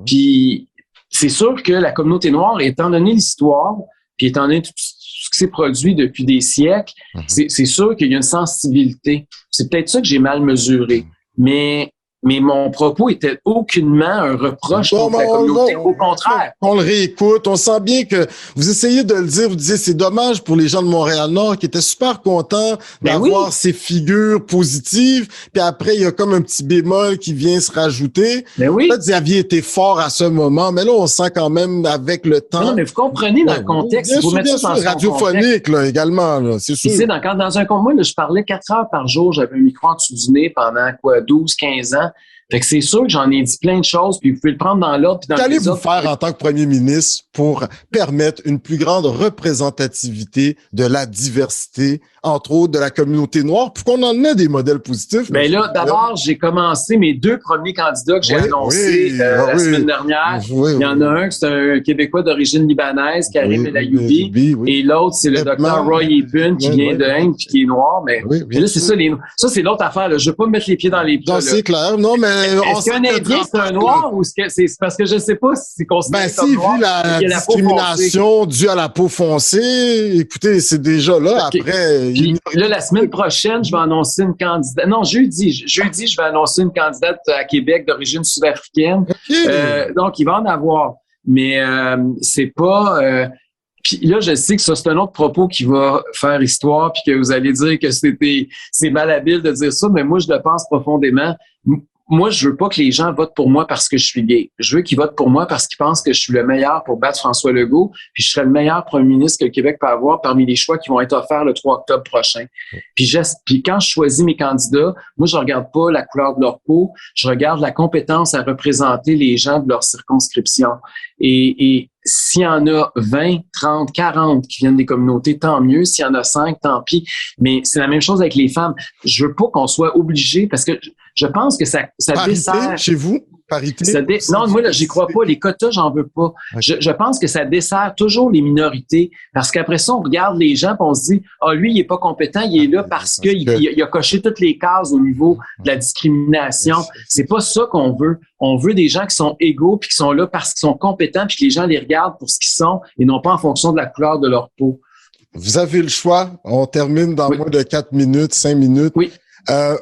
Puis, c'est sûr que la communauté noire, étant donné l'histoire, puis étant donné tout ce qui s'est produit depuis des siècles, c'est sûr qu'il y a une sensibilité. C'est peut-être ça que j'ai mal mesuré. Mais mon propos était aucunement un reproche contre la communauté. Au contraire. On le réécoute. On sent bien que vous essayez de le dire. Vous disiez, c'est dommage pour les gens de Montréal-Nord qui étaient super contents d'avoir ces figures positives. Puis après, il y a comme un petit bémol qui vient se rajouter. Peut-être vous aviez été fort à ce moment, mais là, on sent quand même avec le temps. Non, mais vous comprenez dans le contexte. Bien sûr, radiophonique, là, également, là, c'est sûr. Ici, dans un compte, moi, là, je parlais 4 heures par jour. J'avais un micro en dessous du nez pendant 12, 15 ans. Fait que c'est sûr que j'en ai dit plein de choses, puis vous pouvez le prendre dans l'ordre. Qu'allez-vous faire en tant que premier ministre pour permettre une plus grande représentativité de la diversité, entre autres de la communauté noire, pour qu'on en ait des modèles positifs? Ben là, d'abord, j'ai commencé mes 2 premiers candidats que j'ai annoncés la semaine dernière. Il y en a un, c'est un Québécois d'origine libanaise, Karim El Ayoubi, et l'autre, c'est le docteur Roy Ebun, qui vient de Inde, puis qui est noir. Mais là, c'est ça, ça, c'est l'autre affaire. Là. Je veux pas me mettre les pieds dans les plats. C'est clair. Non, mais est-ce qu'un Indien, c'est un noir ou c'est parce que je sais pas si c'est considéré comme noir? Vu la discrimination due à la peau foncée, écoutez, c'est déjà là. Après, puis, là, la semaine prochaine, je vais annoncer une candidate. Non, jeudi, je vais annoncer une candidate à Québec d'origine sud-africaine. Donc, il va en avoir. Mais c'est pas... Puis là, je sais que ça, c'est un autre propos qui va faire histoire, puis que vous allez dire que c'est malhabile de dire ça, mais moi, je le pense profondément. Moi, je veux pas que les gens votent pour moi parce que je suis gay. Je veux qu'ils votent pour moi parce qu'ils pensent que je suis le meilleur pour battre François Legault, puis je serai le meilleur premier ministre que le Québec peut avoir parmi les choix qui vont être offerts le 3 octobre prochain. Puis quand je choisis mes candidats, moi, je regarde pas la couleur de leur peau, je regarde la compétence à représenter les gens de leur circonscription. Et s'il y en a 20, 30, 40 qui viennent des communautés, tant mieux. S'il y en a 5, tant pis. Mais c'est la même chose avec les femmes. Je veux pas qu'on soit obligé, parce que je pense que ça dessert... chez vous? Parité? Non, moi, là, j'y crois pas. Les quotas, j'en veux pas. Okay. Je pense que ça dessert toujours les minorités. Parce qu'après ça, on regarde les gens et on se dit, lui, il est pas compétent, il est là parce qu'il a coché toutes les cases au niveau de la discrimination. C'est pas ça qu'on veut. On veut des gens qui sont égaux puis qui sont là parce qu'ils sont compétents puis que les gens les regardent pour ce qu'ils sont et non pas en fonction de la couleur de leur peau. Vous avez le choix. On termine dans moins de 4 minutes, 5 minutes. Oui.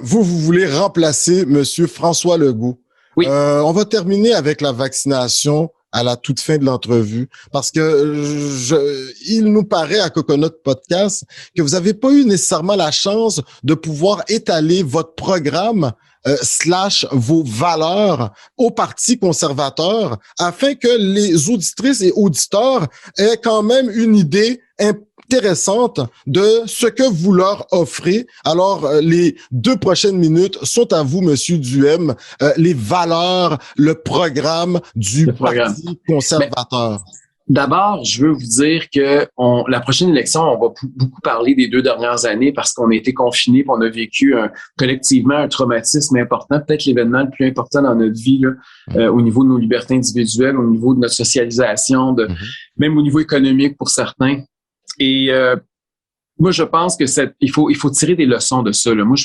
Vous voulez remplacer Monsieur François Legault. Oui. On va terminer avec la vaccination à la toute fin de l'entrevue parce que il nous paraît à Coconut Podcast que vous n'avez pas eu nécessairement la chance de pouvoir étaler votre programme / vos valeurs au Parti conservateur afin que les auditrices et auditeurs aient quand même une idée intéressante de ce que vous leur offrez. Alors, les 2 prochaines minutes sont à vous, Monsieur Duhem. Les valeurs, le programme du Parti conservateur. D'abord, je veux vous dire que la prochaine élection, on va beaucoup parler des 2 dernières années parce qu'on a été confinés, on a vécu collectivement un traumatisme important, peut-être l'événement le plus important dans notre vie, là, au niveau de nos libertés individuelles, au niveau de notre socialisation, même au niveau économique pour certains. Et moi, je pense que il faut tirer des leçons de ça. Là. Moi,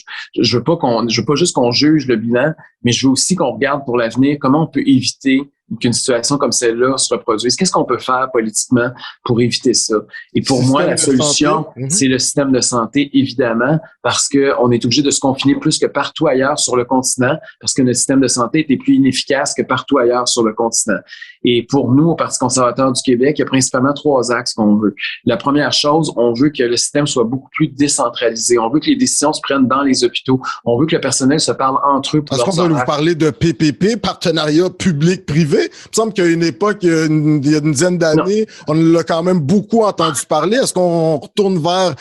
je veux pas juste qu'on juge le bilan, mais je veux aussi qu'on regarde pour l'avenir comment on peut éviter qu'une situation comme celle-là se reproduise. Qu'est-ce qu'on peut faire politiquement pour éviter ça? Et pour moi, la solution, c'est le système de santé, évidemment, parce que on est obligé de se confiner plus que partout ailleurs sur le continent, parce que notre système de santé était plus inefficace que partout ailleurs sur le continent. Et pour nous, au Parti conservateur du Québec, il y a principalement 3 axes qu'on veut. La première chose, on veut que le système soit beaucoup plus décentralisé. On veut que les décisions se prennent dans les hôpitaux. On veut que le personnel se parle entre eux. Est-ce qu'on va vous parler de PPP, partenariat public-privé? Il me semble qu'à une époque, il y a une dizaine d'années, on l'a quand même beaucoup entendu parler. Est-ce qu'on retourne vers...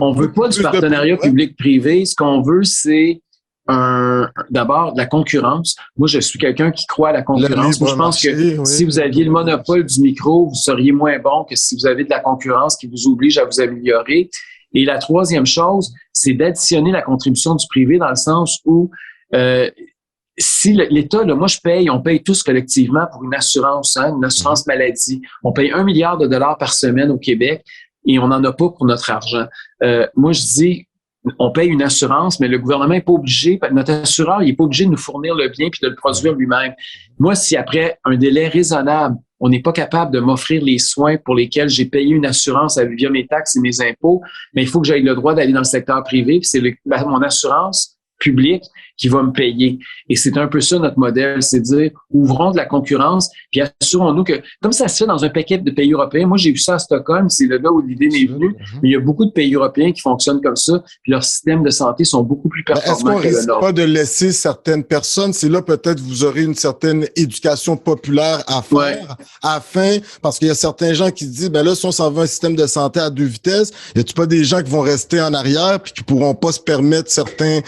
on veut pas du partenariat public-privé. Ce qu'on veut, c'est d'abord de la concurrence. Moi, je suis quelqu'un qui croit à la concurrence. Moi, je pense que si vous aviez le monopole du micro, vous seriez moins bon que si vous avez de la concurrence qui vous oblige à vous améliorer. Et la troisième chose, c'est d'additionner la contribution du privé dans le sens où si l'État, là, moi je on paye tous collectivement pour une assurance maladie. On paye 1 milliard de dollars par semaine au Québec et on n'en a pas pour notre argent. Moi je dis, on paye une assurance, mais le gouvernement n'est pas obligé, notre assureur, il n'est pas obligé de nous fournir le bien puis de le produire lui-même. Moi, si après un délai raisonnable, on n'est pas capable de m'offrir les soins pour lesquels j'ai payé une assurance via mes taxes et mes impôts, mais il faut que j'aie le droit d'aller dans le secteur privé, puis c'est mon assurance publique qui va me payer. Et c'est un peu ça notre modèle, c'est dire, ouvrons de la concurrence, puis assurons-nous que, comme ça se fait dans un paquet de pays européens, moi j'ai vu ça à Stockholm, c'est là où l'idée m'est venue, mais il y a beaucoup de pays européens qui fonctionnent comme ça, puis leurs systèmes de santé sont beaucoup plus performants que le nôtre. Est-ce qu'on risque pas de laisser certaines personnes, c'est là peut-être vous aurez une certaine éducation populaire à faire, afin, parce qu'il y a certains gens qui disent, ben là, si on s'en va un système de santé à 2 vitesses, y a-t-il pas des gens qui vont rester en arrière puis qui pourront pas se permettre certains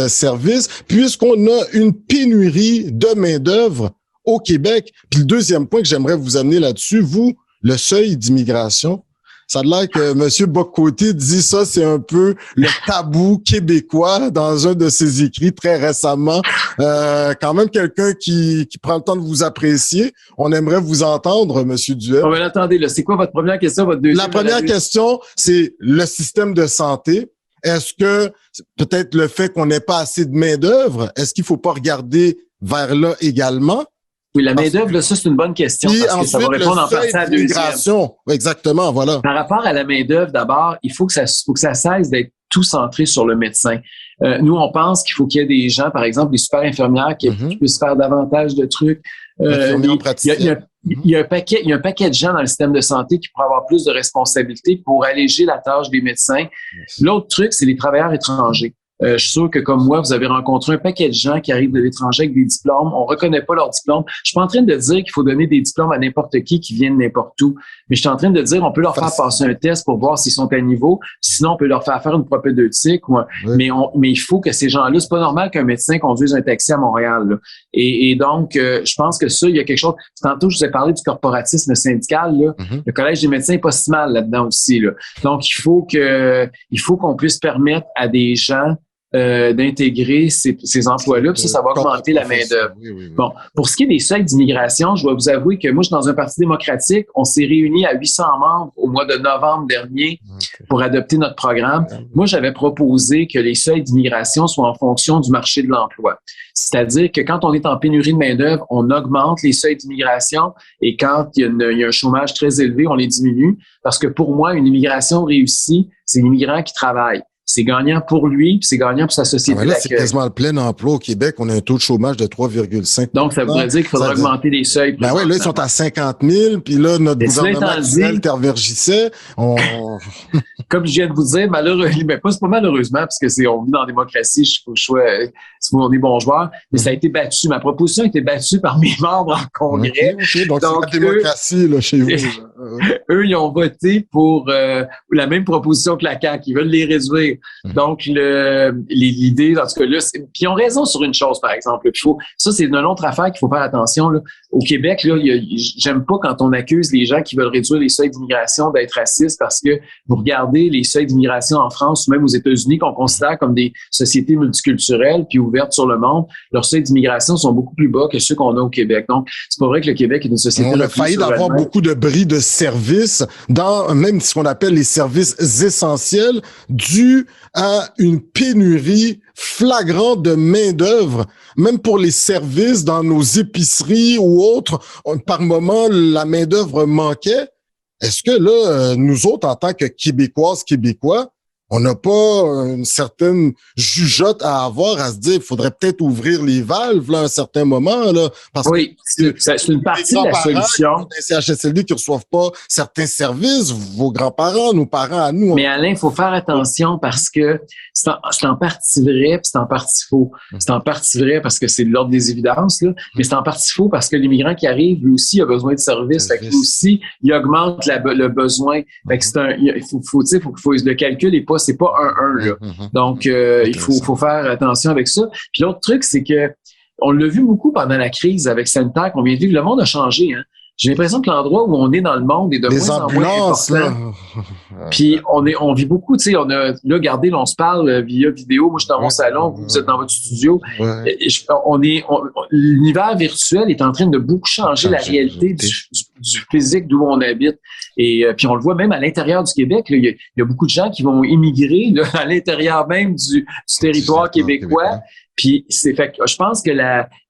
services, puisqu'on a une pénurie de main-d'œuvre au Québec. Puis le deuxième point que j'aimerais vous amener là-dessus, vous, le seuil d'immigration. Ça a l'air que M. Bock-Côté dit ça, c'est un peu le tabou québécois dans un de ses écrits très récemment. Quand même quelqu'un qui prend le temps de vous apprécier. On aimerait vous entendre, M. Duhem. Oh, mais attendez, là, c'est quoi votre première question, votre deuxième? La première question, c'est le système de santé. Est-ce que peut-être le fait qu'on n'ait pas assez de main-d'œuvre, est-ce qu'il faut pas regarder vers là également? Oui, la main-d'œuvre, là, ça, c'est une bonne question. Puis parce que ensuite, ça va répondre en partie à la deuxième. Exactement, voilà. Par rapport à la main-d'œuvre, d'abord, il faut que ça cesse d'être tout centré sur le médecin. Nous, on pense qu'il faut qu'il y ait des gens, par exemple, des super infirmières qui puissent faire davantage de trucs. Il y a un paquet de gens dans le système de santé qui pourraient avoir plus de responsabilités pour alléger la tâche des médecins. L'autre truc, c'est les travailleurs étrangers. Je suis sûr que comme moi, vous avez rencontré un paquet de gens qui arrivent de l'étranger avec des diplômes. On reconnaît pas leurs diplômes. Je suis pas en train de dire qu'il faut donner des diplômes à n'importe qui viennent n'importe où. Mais je suis en train de dire on peut leur faire passer un test pour voir s'ils sont à niveau. Sinon, on peut leur faire une propédeutique. Mais il faut que ces gens-là, c'est pas normal qu'un médecin conduise un taxi à Montréal. Là. Et donc, je pense que ça, il y a quelque chose. Tantôt, je vous ai parlé du corporatisme syndical. Là. Le Collège des médecins est pas si mal là-dedans aussi. Là. Donc, il faut qu'on puisse permettre à des gens d'intégrer ces emplois-là, puis ça va augmenter la main-d'œuvre. Oui. Bon, pour ce qui est des seuils d'immigration, je dois vous avouer que moi, je suis dans un parti démocratique. On s'est réunis à 800 membres au mois de novembre dernier pour adopter notre programme. Moi, j'avais proposé que les seuils d'immigration soient en fonction du marché de l'emploi. C'est-à-dire que quand on est en pénurie de main-d'œuvre, on augmente les seuils d'immigration et quand il y a un chômage très élevé, on les diminue. Parce que pour moi, une immigration réussie, c'est l'immigrant qui travaille. C'est gagnant pour lui, puis c'est gagnant pour sa société. Là, c'est quasiment le plein emploi au Québec. On a un taux de chômage de 3,5%. Donc, ça voudrait dire qu'il faudrait augmenter les seuils. Ben oui, là, ils sont à 50 000, puis là, notre gouvernement actuel tervergissait. Comme je viens de vous dire, malheureusement, mais pas malheureusement, parce que on vit dans la démocratie, on est bons joueurs, mais ça a été battu. Ma proposition a été battue par mes membres en congrès. Okay. Donc c'est la démocratie, là, chez vous. Eux, ils ont voté pour la même proposition que la CAQ. Ils veulent les réduire. Donc, l'idée, en tout cas, là, puis ils ont raison sur une chose, par exemple. Ça, c'est une autre affaire qu'il faut faire attention. Là. Au Québec, là, j'aime pas quand on accuse les gens qui veulent réduire les seuils d'immigration d'être racistes parce que vous regardez les seuils d'immigration en France ou même aux États-Unis qu'on considère comme des sociétés multiculturelles puis ouvertes sur le monde, leurs seuils d'immigration sont beaucoup plus bas que ceux qu'on a au Québec. Donc, c'est pas vrai que le Québec est une société... On a failli d'avoir beaucoup de bris de services dans même ce qu'on appelle les services essentiels dus à une pénurie flagrante de main-d'œuvre, même pour les services dans nos épiceries ou autres. Par moment, la main-d'œuvre manquait. Est-ce que là, nous autres, en tant que Québécoises, Québécois, on n'a pas une certaine jugeote à avoir, à se dire, il faudrait peut-être ouvrir les valves là, à un certain moment. Là, parce oui, c'est une partie de la solution. Des CHSLD qui ne reçoivent pas certains services, vos grands-parents, nos parents à nous. Mais Alain, il faut faire attention parce que c'est en partie vrai puis c'est en partie faux. C'est en partie vrai parce que c'est de l'ordre des évidences, là, mais c'est en partie faux parce que l'immigrant qui arrive, lui aussi, a besoin de services. Fait que lui aussi, il augmente le besoin. Fait que le calcul est pas, c'est pas 1-1, là. Donc, il faut faire attention avec ça. Puis l'autre truc, c'est que on l'a vu beaucoup pendant la crise avec sanitaire qu'on vient de vivre. Le monde a changé, hein. J'ai l'impression que l'endroit où on est dans le monde est de moins en moins important. Puis on vit beaucoup, tu sais, on a là, regardez, on se parle via vidéo. Moi, je suis dans mon salon, vous êtes dans votre studio. L'univers virtuel est en train de beaucoup changer la réalité du physique d'où on habite. Et puis on le voit même à l'intérieur du Québec. Là, il y a beaucoup de gens qui vont immigrer là, à l'intérieur même du territoire québécois. Puis fait que je pense que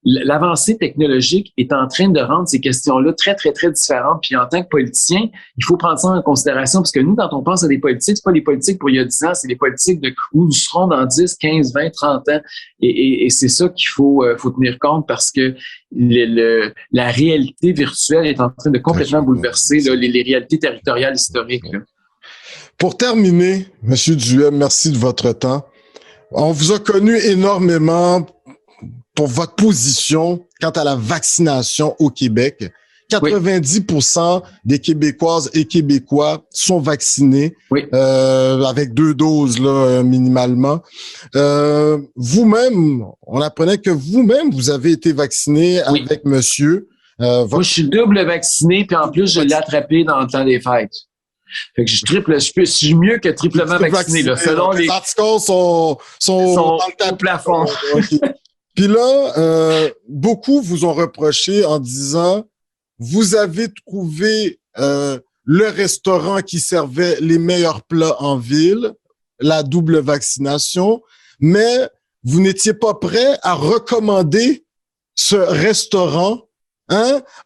l'avancée technologique est en train de rendre ces questions-là très, très, très différentes. Puis en tant que politicien, il faut prendre ça en considération parce que nous, quand on pense à des politiques, c'est pas les politiques pour il y a 10 ans, c'est les politiques de où nous serons dans 10, 15, 20, 30 ans. Et c'est ça qu'il faut tenir compte parce que la réalité virtuelle est en train de complètement bouleverser là, les réalités territoriales historiques. Là. Pour terminer, Monsieur Duhem, merci de votre temps. On vous a connu énormément pour votre position quant à la vaccination au Québec. 90% des Québécoises et Québécois sont vaccinés avec 2 doses là, minimalement. Vous-même, on apprenait que vous-même, vous avez été vacciné avec monsieur. Moi, je suis double vacciné, puis en plus, je l'ai attrapé dans le temps des fêtes. Fait que je suis mieux que triplement vacciné. Là, selon les anticorps sont dans le plafond. Okay. Puis là, beaucoup vous ont reproché en disant vous avez trouvé le restaurant qui servait les meilleurs plats en ville, la double vaccination, mais vous n'étiez pas prêt à recommander ce restaurant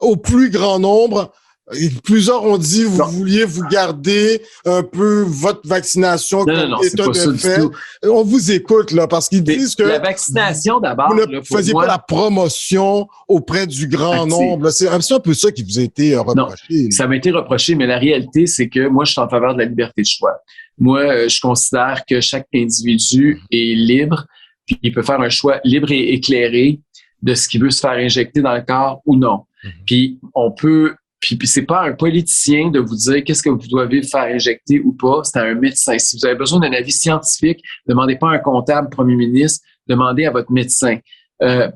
au plus grand nombre. Et plusieurs ont dit vous vouliez vous garder un peu votre vaccination comme état de fait. On vous écoute là parce qu'ils disent que la vaccination d'abord. Vous ne faisiez pas la promotion auprès du grand nombre. C'est un peu ça qui vous a été reproché. Non, ça m'a été reproché, mais la réalité c'est que moi je suis en faveur de la liberté de choix. Moi, je considère que chaque individu est libre, puis il peut faire un choix libre et éclairé de ce qu'il veut se faire injecter dans le corps ou non. Puis on peut Puis c'est pas un politicien de vous dire qu'est-ce que vous devez faire injecter ou pas. C'est à un médecin. Si vous avez besoin d'un avis scientifique, demandez pas à un comptable, premier ministre, demandez à votre médecin.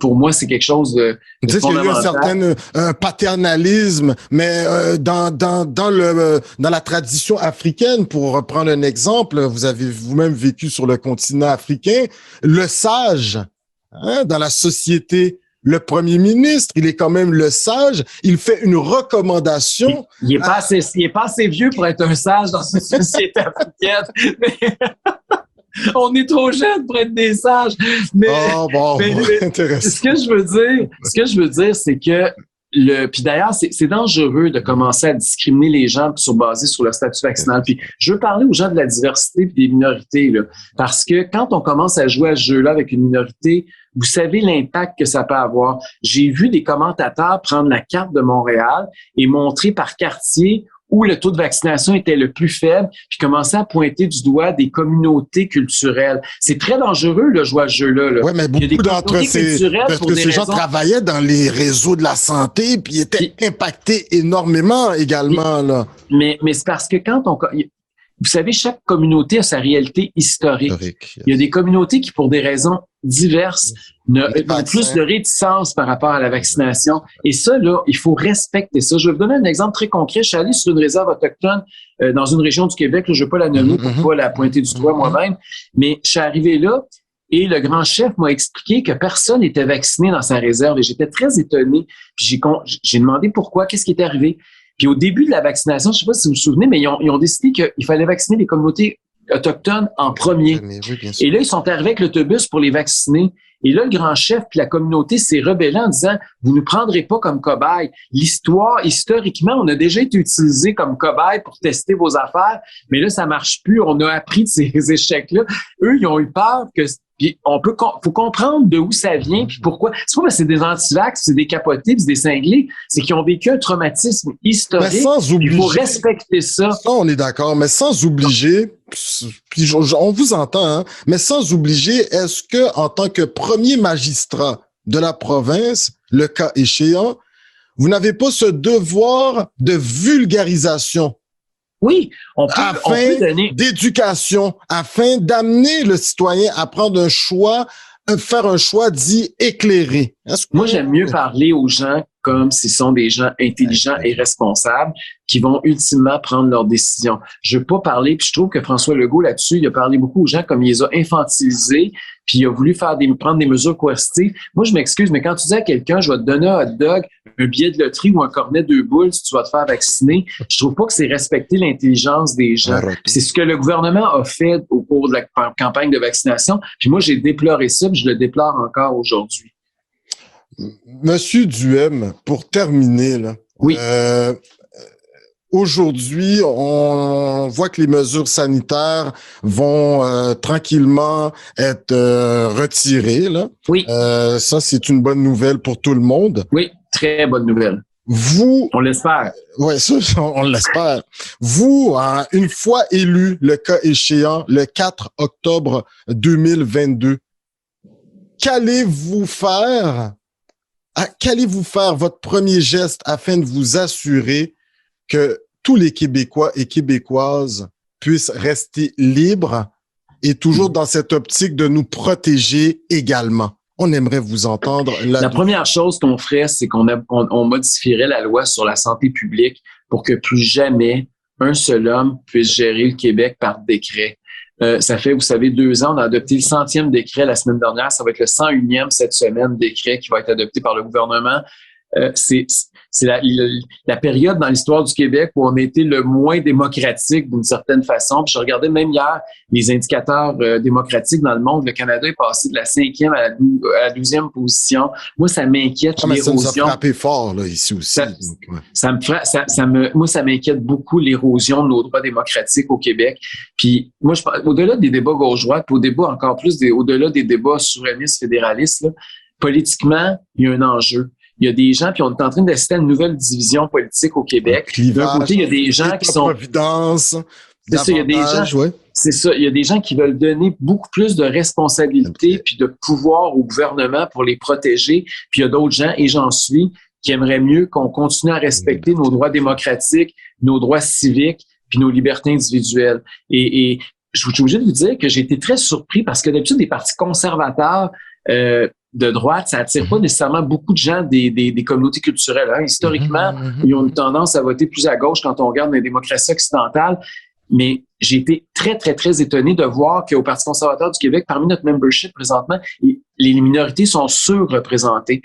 Pour moi, c'est quelque chose de fondamental. Qu'il y a un certain paternalisme, mais dans la tradition africaine, pour reprendre un exemple, vous avez vous-même vécu sur le continent africain, le sage, dans la société. Le premier ministre, il est quand même le sage. Il fait une recommandation. Il est pas assez vieux pour être un sage dans cette société africaine. Mais on est trop jeunes pour être des sages. Mais, intéressant. Ce que je veux dire, c'est que puis d'ailleurs, c'est dangereux de commencer à discriminer les gens basé sur leur statut vaccinal. Puis je veux parler aux gens de la diversité et des minorités, là, parce que quand on commence à jouer à ce jeu-là avec une minorité, vous savez l'impact que ça peut avoir. J'ai vu des commentateurs prendre la carte de Montréal et montrer par quartier où le taux de vaccination était le plus faible, puis commencer à pointer du doigt des communautés culturelles. C'est très dangereux, le jouer à ce jeu-là. Là. Oui, mais beaucoup d'entre ces gens travaillaient dans les réseaux de la santé, puis étaient impactés énormément également. Là. Mais c'est parce que vous savez, chaque communauté a sa réalité historique. Il y a des communautés qui, pour des raisons diverses, ont plus de réticence par rapport à la vaccination. Et ça, là, il faut respecter ça. Je vais vous donner un exemple très concret. Je suis allé sur une réserve autochtone dans une région du Québec. Là, je ne vais pas la nommer pour pas la pointer du doigt moi-même. Mais je suis arrivé là et le grand chef m'a expliqué que personne n'était vacciné dans sa réserve. Et j'étais très étonné. Puis j'ai demandé pourquoi, qu'est-ce qui est arrivé. Puis au début de la vaccination, je ne sais pas si vous vous souvenez, mais ils ont décidé qu'il fallait vacciner les communautés autochtones en premier. Et là, ils sont arrivés avec l'autobus pour les vacciner. Et là, le grand chef puis la communauté s'est rebellée en disant « Vous ne nous prendrez pas comme cobayes. Historiquement, on a déjà été utilisés comme cobayes pour tester vos affaires, mais là, ça marche plus. On a appris de ces échecs-là. » Eux, ils ont eu peur que... Puis faut comprendre de où ça vient puis pourquoi. C'est pas parce que c'est des antivax, c'est des capotés, c'est des cinglés, c'est qu'ils ont vécu un traumatisme historique. Mais sans obliger, il faut respecter ça. Ça, on est d'accord, mais sans obliger, puis on vous entend, mais sans obliger, est-ce que en tant que premier magistrat de la province, le cas échéant, vous n'avez pas ce devoir de vulgarisation? Oui, on peut donner d'éducation, afin d'amener le citoyen à prendre faire un choix dit éclairé. Moi, j'aime mieux parler aux gens comme s'ils sont des gens intelligents et responsables qui vont ultimement prendre leurs décisions. Je veux pas parler, puis je trouve que François Legault, là-dessus, il a parlé beaucoup aux gens comme il les a infantilisés, puis il a voulu prendre des mesures coercitives. Moi, je m'excuse, mais quand tu dis à quelqu'un, je vais te donner un hot dog, un billet de loterie ou un cornet de 2 boules si tu vas te faire vacciner, je trouve pas que c'est respecter l'intelligence des gens. C'est ce que le gouvernement a fait au cours de la campagne de vaccination, puis moi, j'ai déploré ça, puis je le déplore encore aujourd'hui. Monsieur Duhem, pour terminer, là, oui. Aujourd'hui, on voit que les mesures sanitaires vont tranquillement être retirées. Là. Oui. Ça, c'est une bonne nouvelle pour tout le monde. Oui, très bonne nouvelle. Vous, on l'espère. Oui, ça, on l'espère. Vous, une fois élu, le cas échéant, le 4 octobre 2022, qu'allez-vous faire votre premier geste afin de vous assurer que tous les Québécois et Québécoises puissent rester libres et toujours dans cette optique de nous protéger également? On aimerait vous entendre. La première chose qu'on ferait, c'est qu'on modifierait la loi sur la santé publique pour que plus jamais un seul homme puisse gérer le Québec par décret. Ça fait, vous savez, 2 ans, on a adopté le 100e décret la semaine dernière. Ça va être le 101e cette semaine décret qui va être adopté par le gouvernement. C'est la période dans l'histoire du Québec où on a été le moins démocratique d'une certaine façon. Puis je regardais même hier les indicateurs démocratiques dans le monde. Le Canada est passé de la 5e à la 12e position. Moi, ça m'inquiète l'érosion. Ça nous a frappé fort là, ici aussi. Moi, ça m'inquiète beaucoup l'érosion de nos droits démocratiques au Québec. Puis moi, je parle au-delà des débats gauche-droite, encore plus au-delà des débats souverainistes fédéralistes, là, politiquement, il y a un enjeu. Il y a des gens, puis on est en train d'assister à une nouvelle division politique au Québec. D'un côté, il y a des gens qui sont... Providence, c'est ça, il y a des gens... Ouais. C'est ça, il y a des gens qui veulent donner beaucoup plus de responsabilité puis de pouvoir au gouvernement pour les protéger. Puis il y a d'autres gens, et j'en suis, qui aimeraient mieux qu'on continue à respecter nos droits démocratiques, nos droits civiques, puis nos libertés individuelles. Et je suis obligé de vous dire que j'ai été très surpris parce que d'habitude, des partis conservateurs... de droite, ça attire pas nécessairement beaucoup de gens des communautés culturelles. Hein. Historiquement, ils ont une tendance à voter plus à gauche quand on regarde les démocraties occidentales. Mais j'ai été très, très, très étonné de voir qu'au Parti conservateur du Québec, parmi notre membership présentement, les minorités sont surreprésentées.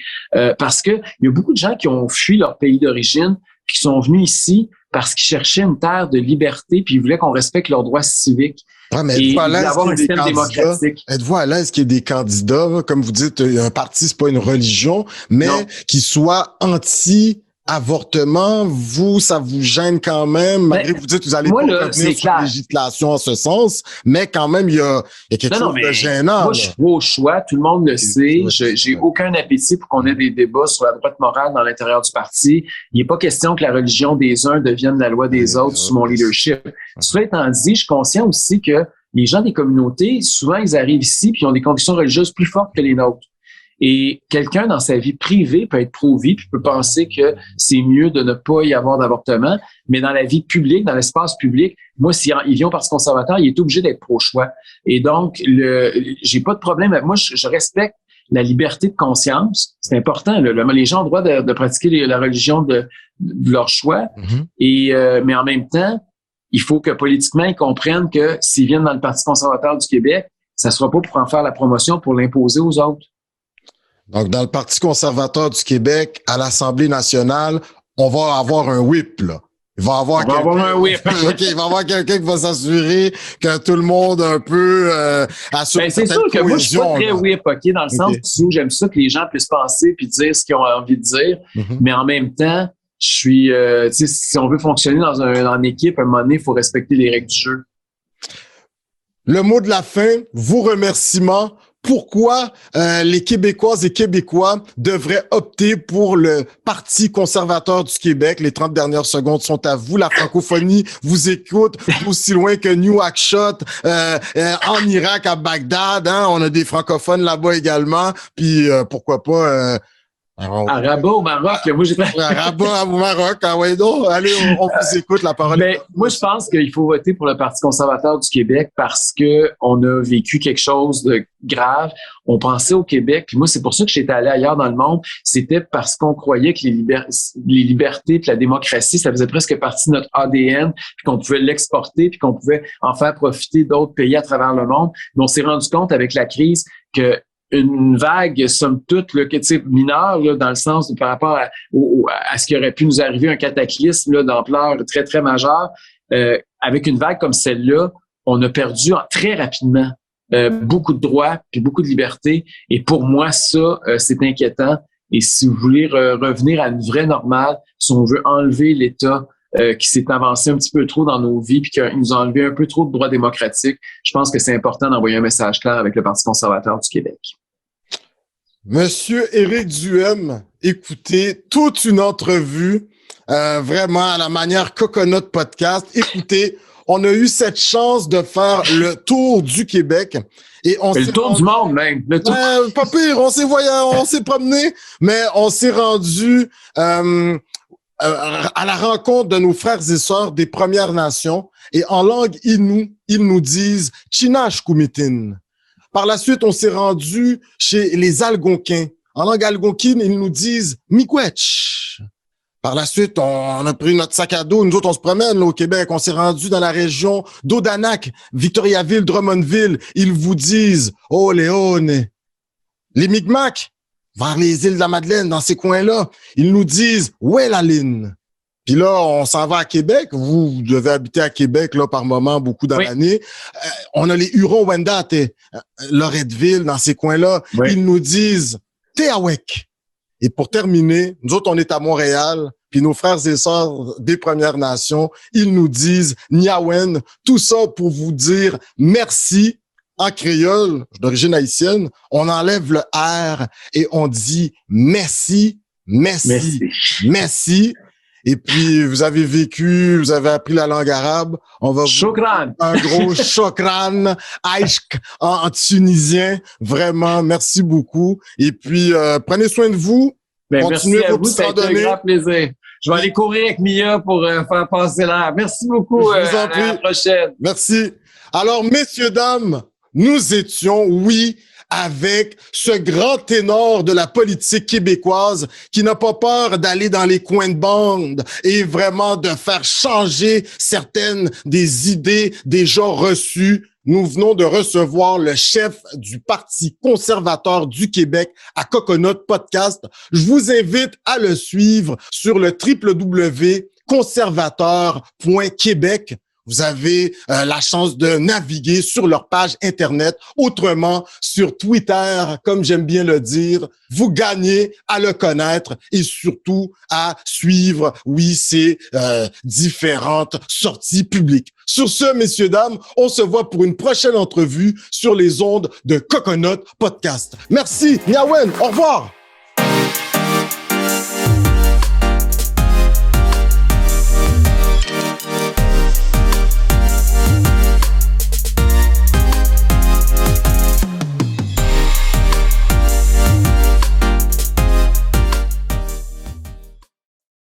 Parce que il y a beaucoup de gens qui ont fui leur pays d'origine, qui sont venus ici parce qu'ils cherchaient une terre de liberté, puis ils voulaient qu'on respecte leurs droits civiques. Ouais, mais êtes-vous à l'aise qu'il y ait des candidats, comme vous dites, un parti, c'est pas une religion, mais qui soit anti-avortement, ça vous gêne quand même, malgré que vous dites que vous allez pas revenir sur la législation en ce sens, mais quand même, il y a quelque chose de gênant. Moi, je suis au choix, tout le monde le sait. J'ai aucun appétit pour qu'on ait des débats sur la droite morale dans l'intérieur du parti. Il n'est pas question que la religion des uns devienne la loi des autres sous mon leadership. Cela étant dit, je suis conscient aussi que les gens des communautés, souvent, ils arrivent ici puis ils ont des convictions religieuses plus fortes que les nôtres. Et quelqu'un dans sa vie privée peut être pro-vie puis peut penser que c'est mieux de ne pas y avoir d'avortement, mais dans la vie publique, dans l'espace public, moi, s'il vient au Parti conservateur, il est obligé d'être pro-choix. Et donc, j'ai pas de problème. Moi, je respecte la liberté de conscience. C'est important. Les gens ont le droit de pratiquer la religion de leur choix. Et mais en même temps, il faut que politiquement, ils comprennent que s'ils viennent dans le Parti conservateur du Québec, ça ne sera pas pour en faire la promotion, pour l'imposer aux autres. Donc, dans le Parti conservateur du Québec, à l'Assemblée nationale, on va avoir un whip, là. Il va avoir un whip. OK, il va y avoir quelqu'un qui va s'assurer que tout le monde un peu assure c'est sûr que moi, je suis pas très whip, OK, dans le sens où j'aime ça que les gens puissent penser puis dire ce qu'ils ont envie de dire, mais en même temps, je suis, tu sais, si on veut fonctionner dans une équipe, à un moment donné, il faut respecter les règles du jeu. Le mot de la fin, vos remerciements. Pourquoi les Québécoises et Québécois devraient opter pour le Parti conservateur du Québec? Les 30 dernières secondes sont à vous. La francophonie vous écoute aussi loin que Nouakchott, en Irak, à Bagdad. Hein, on a des francophones là-bas également. Puis pourquoi pas À Rabat, au Maroc. Moi, j'ai À Rabat, au Maroc. Ah ouais, donc, allez, on vous écoute, la parole. Mais moi, je pense qu'il faut voter pour le Parti conservateur du Québec parce que on a vécu quelque chose de grave. On pensait au Québec, puis moi, c'est pour ça que j'étais allé ailleurs dans le monde. C'était parce qu'on croyait que les libertés puis la démocratie, ça faisait presque partie de notre ADN, puis qu'on pouvait l'exporter, puis qu'on pouvait en faire profiter d'autres pays à travers le monde. Mais on s'est rendu compte avec la crise que une vague, somme toute, là, mineure, là, dans le sens de, par rapport à ce qui aurait pu nous arriver, un cataclysme là, d'ampleur très, très majeure, avec une vague comme celle-là, on a perdu très rapidement beaucoup de droits puis beaucoup de libertés. Et pour moi, ça, c'est inquiétant. Et si vous voulez revenir à une vraie normale, si on veut enlever l'État qui s'est avancé un petit peu trop dans nos vies puis qui nous a enlevé un peu trop de droits démocratiques, je pense que c'est important d'envoyer un message clair avec le Parti conservateur du Québec. Monsieur Éric Duhem, écoutez, toute une entrevue, vraiment à la manière Coconut Podcast. Écoutez, on a eu cette chance de faire le tour du Québec. Et le tour du monde, même. Le tour... pas pire, on s'est promené, mais on s'est rendu à la rencontre de nos frères et sœurs des Premières Nations. Et en langue Innu, ils nous disent « Chinash Kumitin ». Par la suite, on s'est rendu chez les Algonquins. En langue algonquine, ils nous disent « Miigwech ». Par la suite, on a pris notre sac à dos. Nous autres, on se promène là, au Québec. On s'est rendu dans la région d'Odanak, Victoriaville, Drummondville. Ils vous disent « Oh, Léone ». Les Mi'kmaq, vers les îles de la Madeleine, dans ces coins-là, ils nous disent « Wellaline ». Puis là, on s'en va à Québec. Vous devez habiter à Québec là par moment, beaucoup dans l'année. On a les Hurons-Wendat, Loretteville, dans ces coins-là. Oui. Ils nous disent « Teawek ». Et pour terminer, nous autres, on est à Montréal, puis nos frères et sœurs des Premières Nations, ils nous disent « Niawen ». Tout ça pour vous dire merci. En créole, d'origine haïtienne, on enlève le R et on dit « merci, merci, merci ». Et puis, vous avez vécu, vous avez appris la langue arabe. On va Shukran. Un gros shukran, aishk en tunisien. Vraiment, merci beaucoup. Et puis, prenez soin de vous. Continuez vos petites randonnées. C'est un grand plaisir. Je vais aller courir avec Mia pour faire passer l'air. Merci beaucoup. À la prochaine. Merci. Alors, messieurs, dames, nous étions, oui, avec ce grand ténor de la politique québécoise qui n'a pas peur d'aller dans les coins de bande et vraiment de faire changer certaines des idées déjà reçues. Nous venons de recevoir le chef du Parti conservateur du Québec à Coconut Podcast. Je vous invite à le suivre sur le www.conservateur.québec. Vous avez la chance de naviguer sur leur page Internet. Autrement, sur Twitter, comme j'aime bien le dire, vous gagnez à le connaître et surtout à suivre, oui, ces différentes sorties publiques. Sur ce, messieurs, dames, on se voit pour une prochaine entrevue sur les ondes de Coconut Podcast. Merci, Niawen, au revoir!